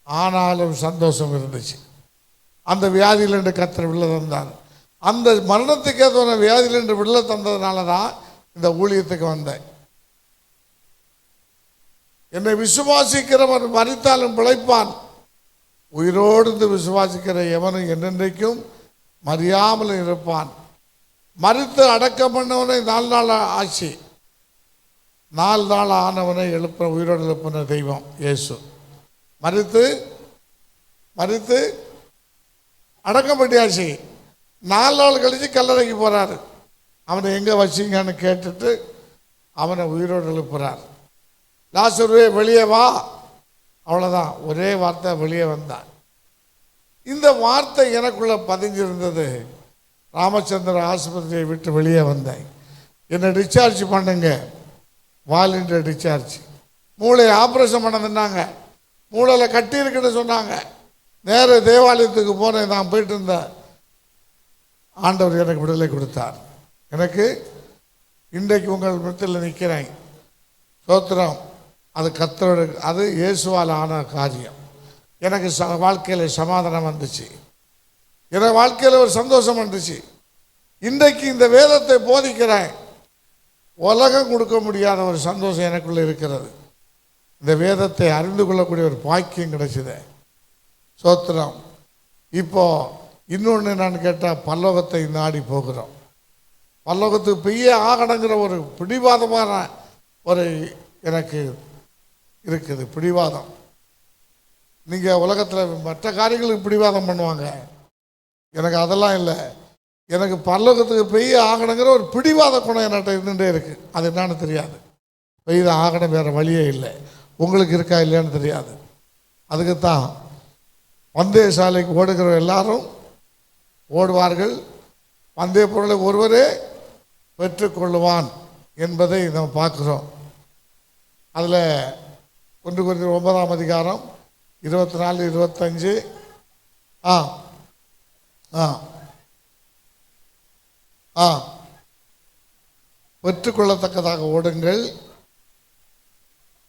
ஆனாலும் சந்தோஷம் இருந்துச்சு. அந்த வியாதியிலிருந்து கர்த்தர் விடுதலை தந்தார். அந்த மரணத்துக்கு ஏதுவான வியாதியிலிருந்து விடுதலை தந்ததுனால தான் இந்த ஊழியத்துக்கு வந்தேன். என்னை விசுவாசிக்கிறவன் மரித்தாலும் பிழைப்பான், உயிரோடு விசுவாசிக்கிற எவனும் என்னென்றைக்கும் மறியாமல் இருப்பான். மரித்து அடக்கம் பண்ணவனை 4 நாள் ஆச்சு. 4 நாள் ஆனவனை உயிரோடு எழுப்பின தெய்வம் இயேசு. மரித்து அடக்கம் பண்ணியாச்சு. 4 நாள் கழித்து கல்லறைக்கு போகிறாரு. அவனை எங்கே வச்சிங்கன்னு கேட்டுட்டு அவனை உயிரோடு எழுப்புறார். லாசருவே வெளியே வா. அவ்வளோதான், ஒரே வார்த்தை, வெளியே வந்தான். இந்த வார்த்தை எனக்குள்ளே பதிஞ்சிருந்தது. ராமச்சந்திர ஆஸ்பத்திரியை விட்டு வெளியே வந்தேன். என்னை டிஸ்சார்ஜ் பண்ணுங்க, வாலண்டியர் டிஸ்சார்ஜ். மூளையை ஆப்ரேஷன் பண்ணதுன்னாங்க, மூளையில் கட்டி இருக்குன்னு சொன்னாங்க. நேர தேவாலயத்துக்கு போனேன். நான் போயிட்டு இருந்தேன். ஆண்டவர் எனக்கு விடுதலை கொடுத்தார். எனக்கு இன்றைக்கு உங்கள் மத்தியில் நிற்கிறேன். சோத்திரம். அது கர்த்தரோட, அது இயேசுவால் ஆன காரியம். எனக்கு வாழ்க்கையில் சமாதானம் வந்துச்சு, எனக்கு வாழ்க்கையில் ஒரு சந்தோஷம் வந்துச்சு. இன்றைக்கு இந்த வேதத்தை போதிக்கிறேன். உலகம் கொடுக்க முடியாத ஒரு சந்தோஷம் எனக்குள்ளே இருக்கிறது. இந்த வேதத்தை அறிந்து கொள்ளக்கூடிய ஒரு பாக்கியம் கிடைச்சிது. சோத்திரம். இப்போ இன்னொன்று நான் கேட்டால், பரலோகத்தை நாடி போகிறோம். பரலோகத்துக்கு பெய்ய ஆகணுங்கிற ஒரு பிடிவாதமான ஒரு எனக்கு இருக்குது, பிடிவாதம். நீங்கள் உலகத்தில் மற்ற காரியங்களுக்கு பிடிவாதம் பண்ணுவாங்க, எனக்கு அதெல்லாம் இல்லை. எனக்கு பரலோகத்துக்கு பெய்ய ஆகணுங்கிற ஒரு பிடிவாத குணம் என்கிட்ட இருந்துகிட்டே இருக்குது. அது என்னன்னு தெரியாது. பெய்த ஆகணும், வேறு வழியே இல்லை. உங்களுக்கு இருக்கா இல்லையான்னு தெரியாது. அதுக்குத்தான் பந்தய சாலைக்கு ஓடுகிற எல்லாரும் ஓடுவார்கள், பந்தய பொருளை ஒருவரே பெற்றுக்கொள்ளுவான் என்பதை நம்ம பார்க்குறோம். அதில் 1 Corinthians 9ஆம் அதிகாரம் 24, 25 பெற்றுக்கொள்ளத்தக்கதாக ஓடுங்கள்,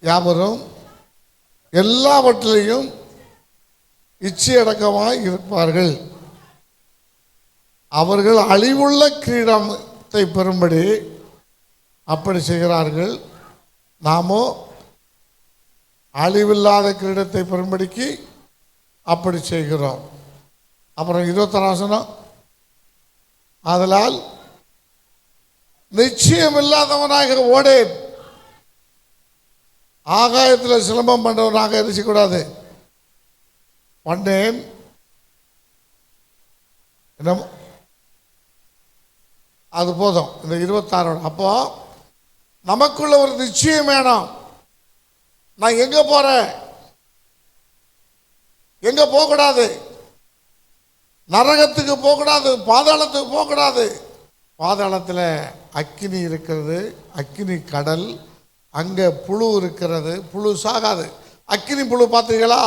யாவரும் எல்லாவற்றிலையும் இச்சையடக்கமாய் இருப்பார்கள். அவர்கள் அழிவுள்ள கிரீடத்தை பெறும்படி அப்படி செய்கிறார்கள், நாமோ அழிவில்லாத கிரீடத்தை பெறும்படிக்கு அப்படி செய்கிறோம். அப்புறம் 26 ஆதலால் நிச்சயம் இல்லாதவனாக ஓடேன். ஆகாயத்தில் சிலம்பம் பண்ணுறவனாக இருக்கக்கூடாது. பண்ணேன். அது போதும். இந்த 26. அப்போ நமக்குள்ள ஒரு நிச்சயம் வேணும். நான் எங்க போறேன், எங்க போகக்கூடாது, நரகத்துக்கு போகக்கூடாது, பாதாளத்துக்கு போகக்கூடாது. பாதாளத்தில் அக்கினி இருக்கிறது, அக்கினி கடல், அங்கே புழு இருக்கிறது. புழு சாகாது. அக்கினி புழு பார்த்தீங்களா?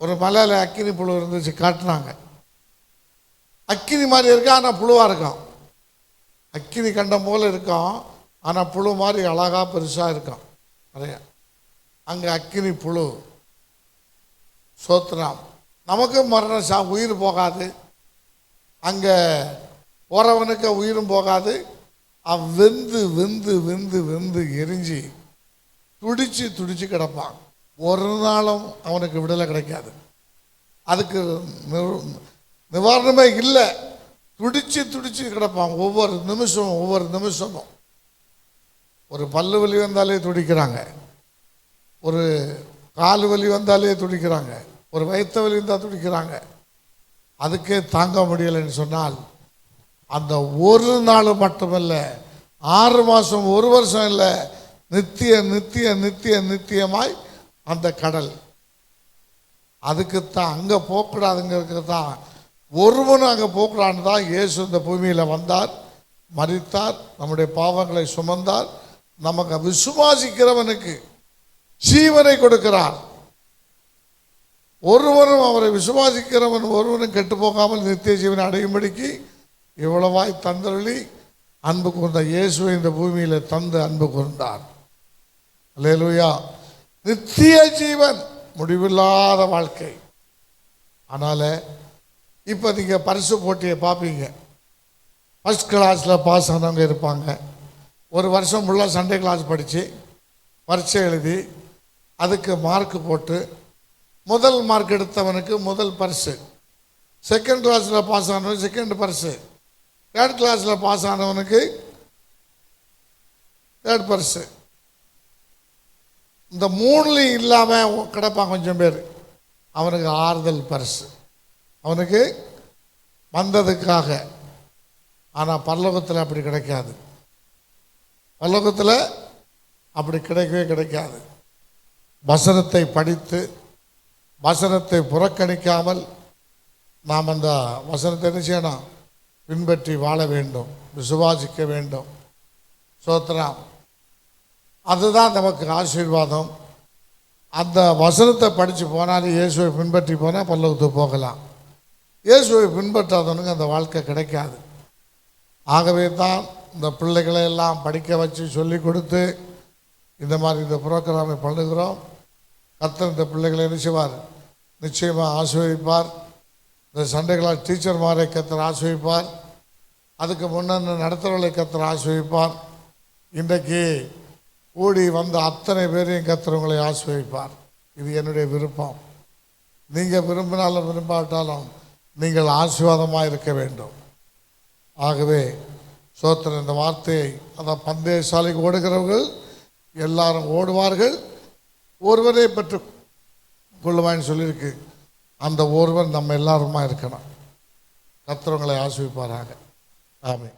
ஒரு மலையில் அக்கினி புழு இருந்துச்சு, காட்டினாங்க. அக்கினி மாதிரி இருக்கு, ஆனால் புழுவாக இருக்கும். அக்கினி கண்டம் போல் இருக்கும், ஆனால் புழு மாதிரி அழகாக பெருசாக இருக்கும் நிறைய. அங்கே அக்கினி புழு. சோத்ராம். நமக்கு மரணம் உயிர் போகாது, அங்கே போகிறவனுக்கு உயிரும் போகாது. அவன் வெந்து வெந்து வெந்து வெந்து எரிஞ்சு துடிச்சு துடிச்சு கிடப்பான். ஒரு நாளும் அவனுக்கு விடுதலை கிடைக்காது. அதுக்கு நிவாரணமே இல்லை. துடிச்சு துடிச்சு கிடப்பான் ஒவ்வொரு நிமிஷமும். ஒரு பல்லு வலி வந்தாலே துடிக்கிறாங்க, ஒரு கால் வலி வந்தாலே துடிக்கிறாங்க, ஒரு வயிற்று வலி வந்தால் துடிக்கிறாங்க. அதுக்கே தாங்க முடியலைன்னு சொன்னால் அந்த ஒரு நாள் மட்டுமல்ல, 6 மாதம், 1 வருஷம் இல்லை, நித்தியமாய் அந்த கடல். அதுக்குத்தான் அங்கே போகக்கூடாதுங்கிறதுக்கு தான் ஒருவனும் அங்கே போகக்கூடாதுன்னு தான் இயேசு இந்த பூமியில் வந்தார், மரித்தார், நம்முடைய பாவங்களை சுமந்தார். நமக்கு விசுவாசிக்கிறவனுக்கு ஜீவனை கொடுக்கிறார். ஒருவனும் அவரை விசுவாசிக்கிறவன் ஒருவனும் கெட்டு போகாமல் நித்திய ஜீவனை அடையும்படிக்கு இவ்வளவாய் தந்தருளி அன்பு கூர்ந்த இயேசுவை இந்த பூமியில் தந்து அன்பு கூர்ந்தார். அல்லேலூயா. நித்திய ஜீவன், முடிவில்லாத வாழ்க்கை. அதனால் இப்போ நீங்கள் பரிசு போட்டியை பார்ப்பீங்க. ஃபஸ்ட் கிளாஸில் பாஸ் ஆனவங்க இருப்பாங்க. 1 வருஷம் ஃபுல்லாக சண்டே கிளாஸ் படித்து பரீட்சை எழுதி அதுக்கு மார்க் போட்டு முதல் மார்க் எடுத்தவனுக்கு முதல் பரிசு, செகண்ட் கிளாஸில் பாஸ் ஆனவனுக்கு செகண்ட் பரிசு, தேர்ட் கிளாஸில் பாஸ் ஆனவனுக்கு தேர்ட் பரிசு. இந்த 3லையும் இல்லாமல் கிடப்பான் கொஞ்சம் பேர், அவனுக்கு ஆறுதல் பரிசு, அவனுக்கு வந்ததுக்காக. ஆனால் பரலோகத்தில் அப்படி கிடைக்காது. பரலோகத்தில் அப்படி கிடைக்கவே கிடைக்காது. வசனத்தை படித்து வசனத்தை புறக்கணிக்காமல் நாம் அந்த வசனத்தை என்ன செய்யணும்? பின்பற்றி வாழ வேண்டும், விசுவாசிக்க வேண்டும். சோத்ராம். அதுதான் நமக்கு ஆசீர்வாதம். அந்த வசனத்தை படித்து போனாலும் இயேசுவை பின்பற்றி போனால் பரலோகத்துக்கு போகலாம். இயேசுவை பின்பற்றாதவனுக்கு அந்த வாழ்க்கை கிடைக்காது. ஆகவே தான் இந்த பிள்ளைகளை எல்லாம் படிக்க வச்சு சொல்லி கொடுத்து இந்த மாதிரி இந்த புரோகிராமை பண்ணுகிறோம். கர்த்தர் இந்த பிள்ளைகளை என்ன செய்வார்? நிச்சயமாக ஆசீர்வதிப்பார். இந்த சண்டே கிளாஸ் டீச்சர்மாரை கர்த்தர் ஆசீர்வதிப்பார். அதுக்கு முன்னே நடத்துகிறவர்களை கர்த்தர் ஆசீர்வதிப்பார். இன்றைக்கு கூடி வந்த அத்தனை பேரையும் கர்த்தர் உங்களை ஆசீர்வதிப்பார். இது என்னுடைய விருப்பம். நீங்கள் விரும்பினாலும் விரும்பாட்டாலும் நீங்கள் ஆசீர்வாதமாக இருக்க வேண்டும். ஆகவே சோத்திரம் இந்த வார்த்தையை, அதான் பந்தய சாலைக்கு ஓடுகிறவர்கள் எல்லாரும் ஓடுவார்கள், ஒருவரை பெற்று கொள்ளுவான்னு சொல்லியிருக்கு. அந்த ஒருவன் நம்ம எல்லாருமா இருக்கணும். கர்த்தர் ஆசீர்வதிப்பாராக. ஆமென்.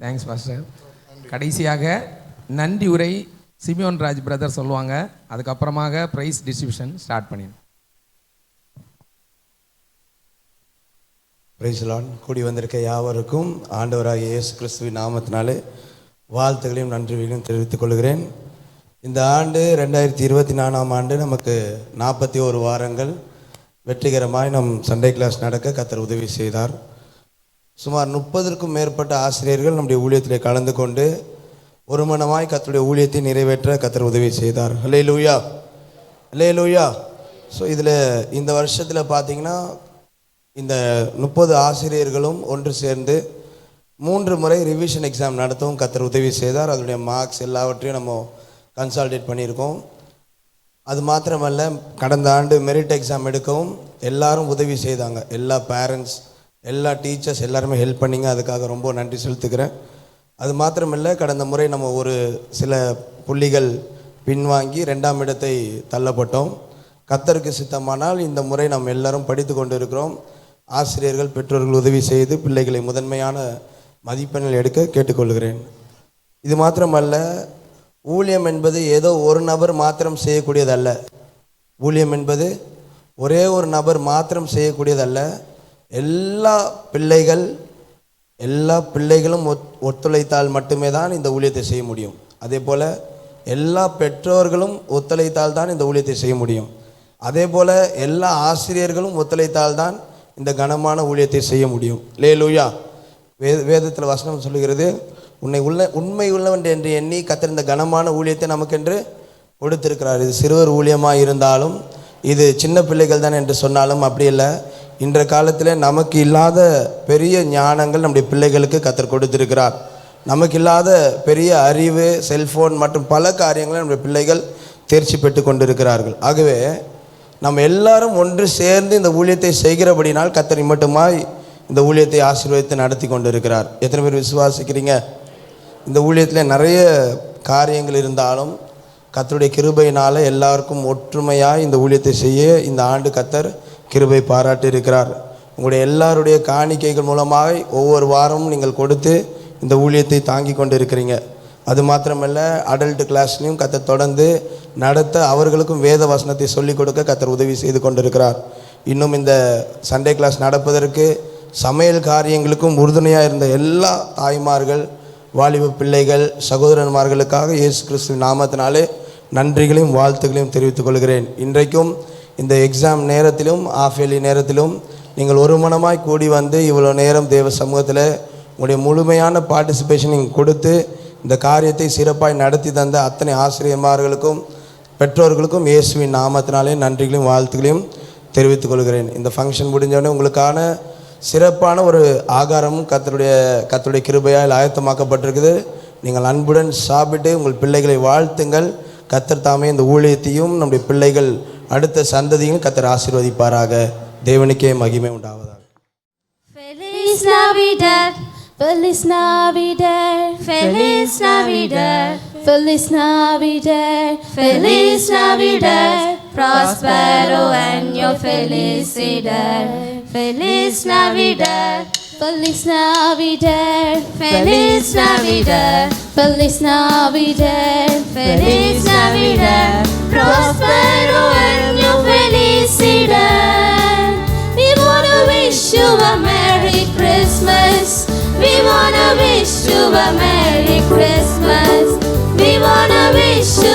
Thanks pastor. கடைசியாக நன்றி உரை சிமியோன் ராஜ் பிரதர் சொல்லுவாங்க. அதுக்கப்புறமாக ப்ரைஸ் டிஸ்ட்ரிபியூஷன் ஸ்டார்ட் பண்ணிடுங்க. Praise the Lord. கூடி வந்திருக்க யாவருக்கும் ஆண்டவராகிய இயேசு கிறிஸ்துவின் நாமத்தினாலே வாழ்த்துக்களையும் நன்றிகளையும் தெரிவித்துக் கொள்கிறேன். இந்த ஆண்டு 2024ஆம் ஆண்டு நமக்கு 41 வாரங்கள் வெற்றிகரமாய் நம் சண்டே கிளாஸ் நடக்க கர்த்தர் உதவி செய்தார். சுமார் 30க்கும் மேற்பட்ட ஆசிரியர்கள் நம்முடைய ஊழியத்திலே கலந்து கொண்டு ஒருமனமாய் கர்த்தருடைய ஊழியத்தை நிறைவேற்ற கர்த்தர் உதவி செய்தார். அல்லேலூயா, அல்லேலூயா. ஸோ இதில் இந்த வருஷத்தில் பார்த்தீங்கன்னா இந்த 30 ஆசிரியர்களும் ஒன்று சேர்ந்து 3 முறை ரிவிஷன் எக்ஸாம் நடத்தவும் கர்த்தர் உதவி செய்தார். அதனுடைய மார்க்ஸ் எல்லாவற்றையும் நம்ம கன்சால்டேட் பண்ணியிருக்கோம். அது மாத்திரமல்ல, கடந்த ஆண்டு மெரிட் எக்ஸாம் எடுக்கவும் எல்லாரும் உதவி செய்தாங்க. எல்லா பேரண்ட்ஸ், எல்லா டீச்சர்ஸ் எல்லாருமே ஹெல்ப் பண்ணிங்க. அதுக்காக ரொம்ப நன்றி செலுத்துக்கிறேன். அது மாத்திரமில்லை, கடந்த முறை நம்ம ஒரு சில புள்ளிகள் பின்வாங்கி 2ஆம் இடத்தை தள்ளப்பட்டோம். கர்த்தருக்கு சித்தமானால் இந்த முறை நாம் எல்லாரும் படித்து கொண்டு இருக்கிறோம். ஆசிரியர்கள், பெற்றோர்கள் உதவி செய்து பிள்ளைகளை முதன்மையான மதிப்பெண்கள் எடுக்க கேட்டுக்கொள்கிறேன். இது மாத்திரமல்ல, ஊழியம் என்பது ஏதோ ஒரு நபர் மாத்திரம் செய்யக்கூடியதல்ல. ஊழியம் என்பது ஒரே ஒரு நபர் மாத்திரம் செய்யக்கூடியதல்ல. எல்லா பிள்ளைகளும் ஒத்துழைத்தால் மட்டுமே தான் இந்த ஊழியத்தை செய்ய முடியும். அதே போல் எல்லா பெற்றோர்களும் ஒத்துழைத்தால் தான் இந்த ஊழியத்தை செய்ய முடியும். அதே போல் எல்லா ஆசிரியர்களும் ஒத்துழைத்தால் தான் இந்த கனமான ஊழியத்தை செய்ய முடியும். லேலூயா. வேதத்தில் வசனம் சொல்லுகிறது, உண்மை உள்ளவன் என்று எண்ணி கர்த்தர் இந்த கனமான ஊழியத்தை நமக்கென்று கொடுத்திருக்கிறார். இது சிறுவர் ஊழியமாக இருந்தாலும் இது சின்ன பிள்ளைகள் தான் என்று சொன்னாலும் அப்படி இல்லை. இன்றைய காலத்தில் நமக்கு இல்லாத பெரிய ஞானங்கள் நம்முடைய பிள்ளைகளுக்கு கர்த்தர் கொடுத்திருக்கிறார். நமக்கு இல்லாத பெரிய அறிவு, செல்ஃபோன் மற்றும் பல காரியங்களை நம்முடைய பிள்ளைகள் தேர்ச்சி பெற்று கொண்டிருக்கிறார்கள். ஆகவே நம்ம எல்லாரும் ஒன்று சேர்ந்து இந்த ஊழியத்தை செய்கிறபடினால் கர்த்தர் மட்டுமாய் இந்த ஊழியத்தை ஆசீர்வதித்து நடத்தி கொண்டு இருக்கிறார். எத்தனை பேர் விசுவாசிக்கிறீங்க? இந்த ஊழியத்தில் நிறைய காரியங்கள் இருந்தாலும் கர்த்தருடைய கிருபையினால் எல்லாருக்கும் ஒற்றுமையாக இந்த ஊழியத்தை செய்ய இந்த ஆண்டு கர்த்தர் கிருபை பாராட்டி இருக்கிறார். உங்களுடைய எல்லாருடைய காணிக்கைகள் மூலமாக ஒவ்வொரு வாரமும் நீங்கள் கொடுத்து இந்த ஊழியத்தை தாங்கி கொண்டு இருக்கிறீங்க. அது மாத்திரமல்ல, அடல்ட் கிளாஸ்லையும் கர்த்தர் தொடர்ந்து நடத்த அவர்களுக்கும் வேத வசனத்தை சொல்லிக் கொடுக்க கர்த்தர் உதவி செய்து கொண்டிருக்கிறார். இன்னும் இந்த சண்டே கிளாஸ் நடப்பதற்கு சமையல் காரியங்களுக்கும் உறுதுணையாக இருந்த எல்லா தாய்மார்கள், வாலிப பிள்ளைகள், சகோதரன்மார்களுக்காக இயேசு கிறிஸ்து நாமத்தினாலே நன்றிகளையும் வாழ்த்துக்களையும் தெரிவித்துக் கொள்கிறேன். இன்றைக்கும் இந்த எக்ஸாம் நேரத்திலும் ஆஃபேலி நேரத்திலும் நீங்கள் ஒரு மனமாய் கூடி வந்து இவ்வளோ நேரம் தேவ சமூகத்தில் உங்களுடைய முழுமையான பார்ட்டிசிபேஷன் நீங்கள் கொடுத்து இந்த காரியத்தை சிறப்பாய் நடத்தி தந்த அத்தனை ஆசிரியர்மார்களுக்கும் பெற்றோர்களுக்கும் இயேசுவின் நாமத்தினாலே நன்றிகளையும் வாழ்த்துக்களையும் தெரிவித்துக் கொள்கிறேன். இந்த ஃபங்க்ஷன் முடிஞ்சோடனே உங்களுக்கான சிறப்பான ஒரு ஆகாரமும் கர்த்தருடைய கிருபையால் ஆயத்தமாக்கப்பட்டிருக்குது. நீங்கள் அன்புடன் சாப்பிட்டு உங்கள் பிள்ளைகளை வாழ்த்துங்கள். கர்த்தர் தாமே இந்த ஊழியத்தையும் நம்முடைய பிள்ளைகள் அடுத்த சந்ததியும் கர்த்தர் ஆசீர்வதிப்பாராக. தேவனுக்கே மகிமை உண்டாவதாக. Feliz Navidad, Feliz Navidad, Feliz Navidad, Feliz Navidad, Feliz Navidad, Prospero año felicidad. Feliz Navidad, Feliz Navidad, Feliz Navidad, Feliz Navidad, Feliz Navidad, Prospero año felicidad. We wanna wish you a Merry Christmas. We wanna wish you a Merry Christmas. We wanna wish you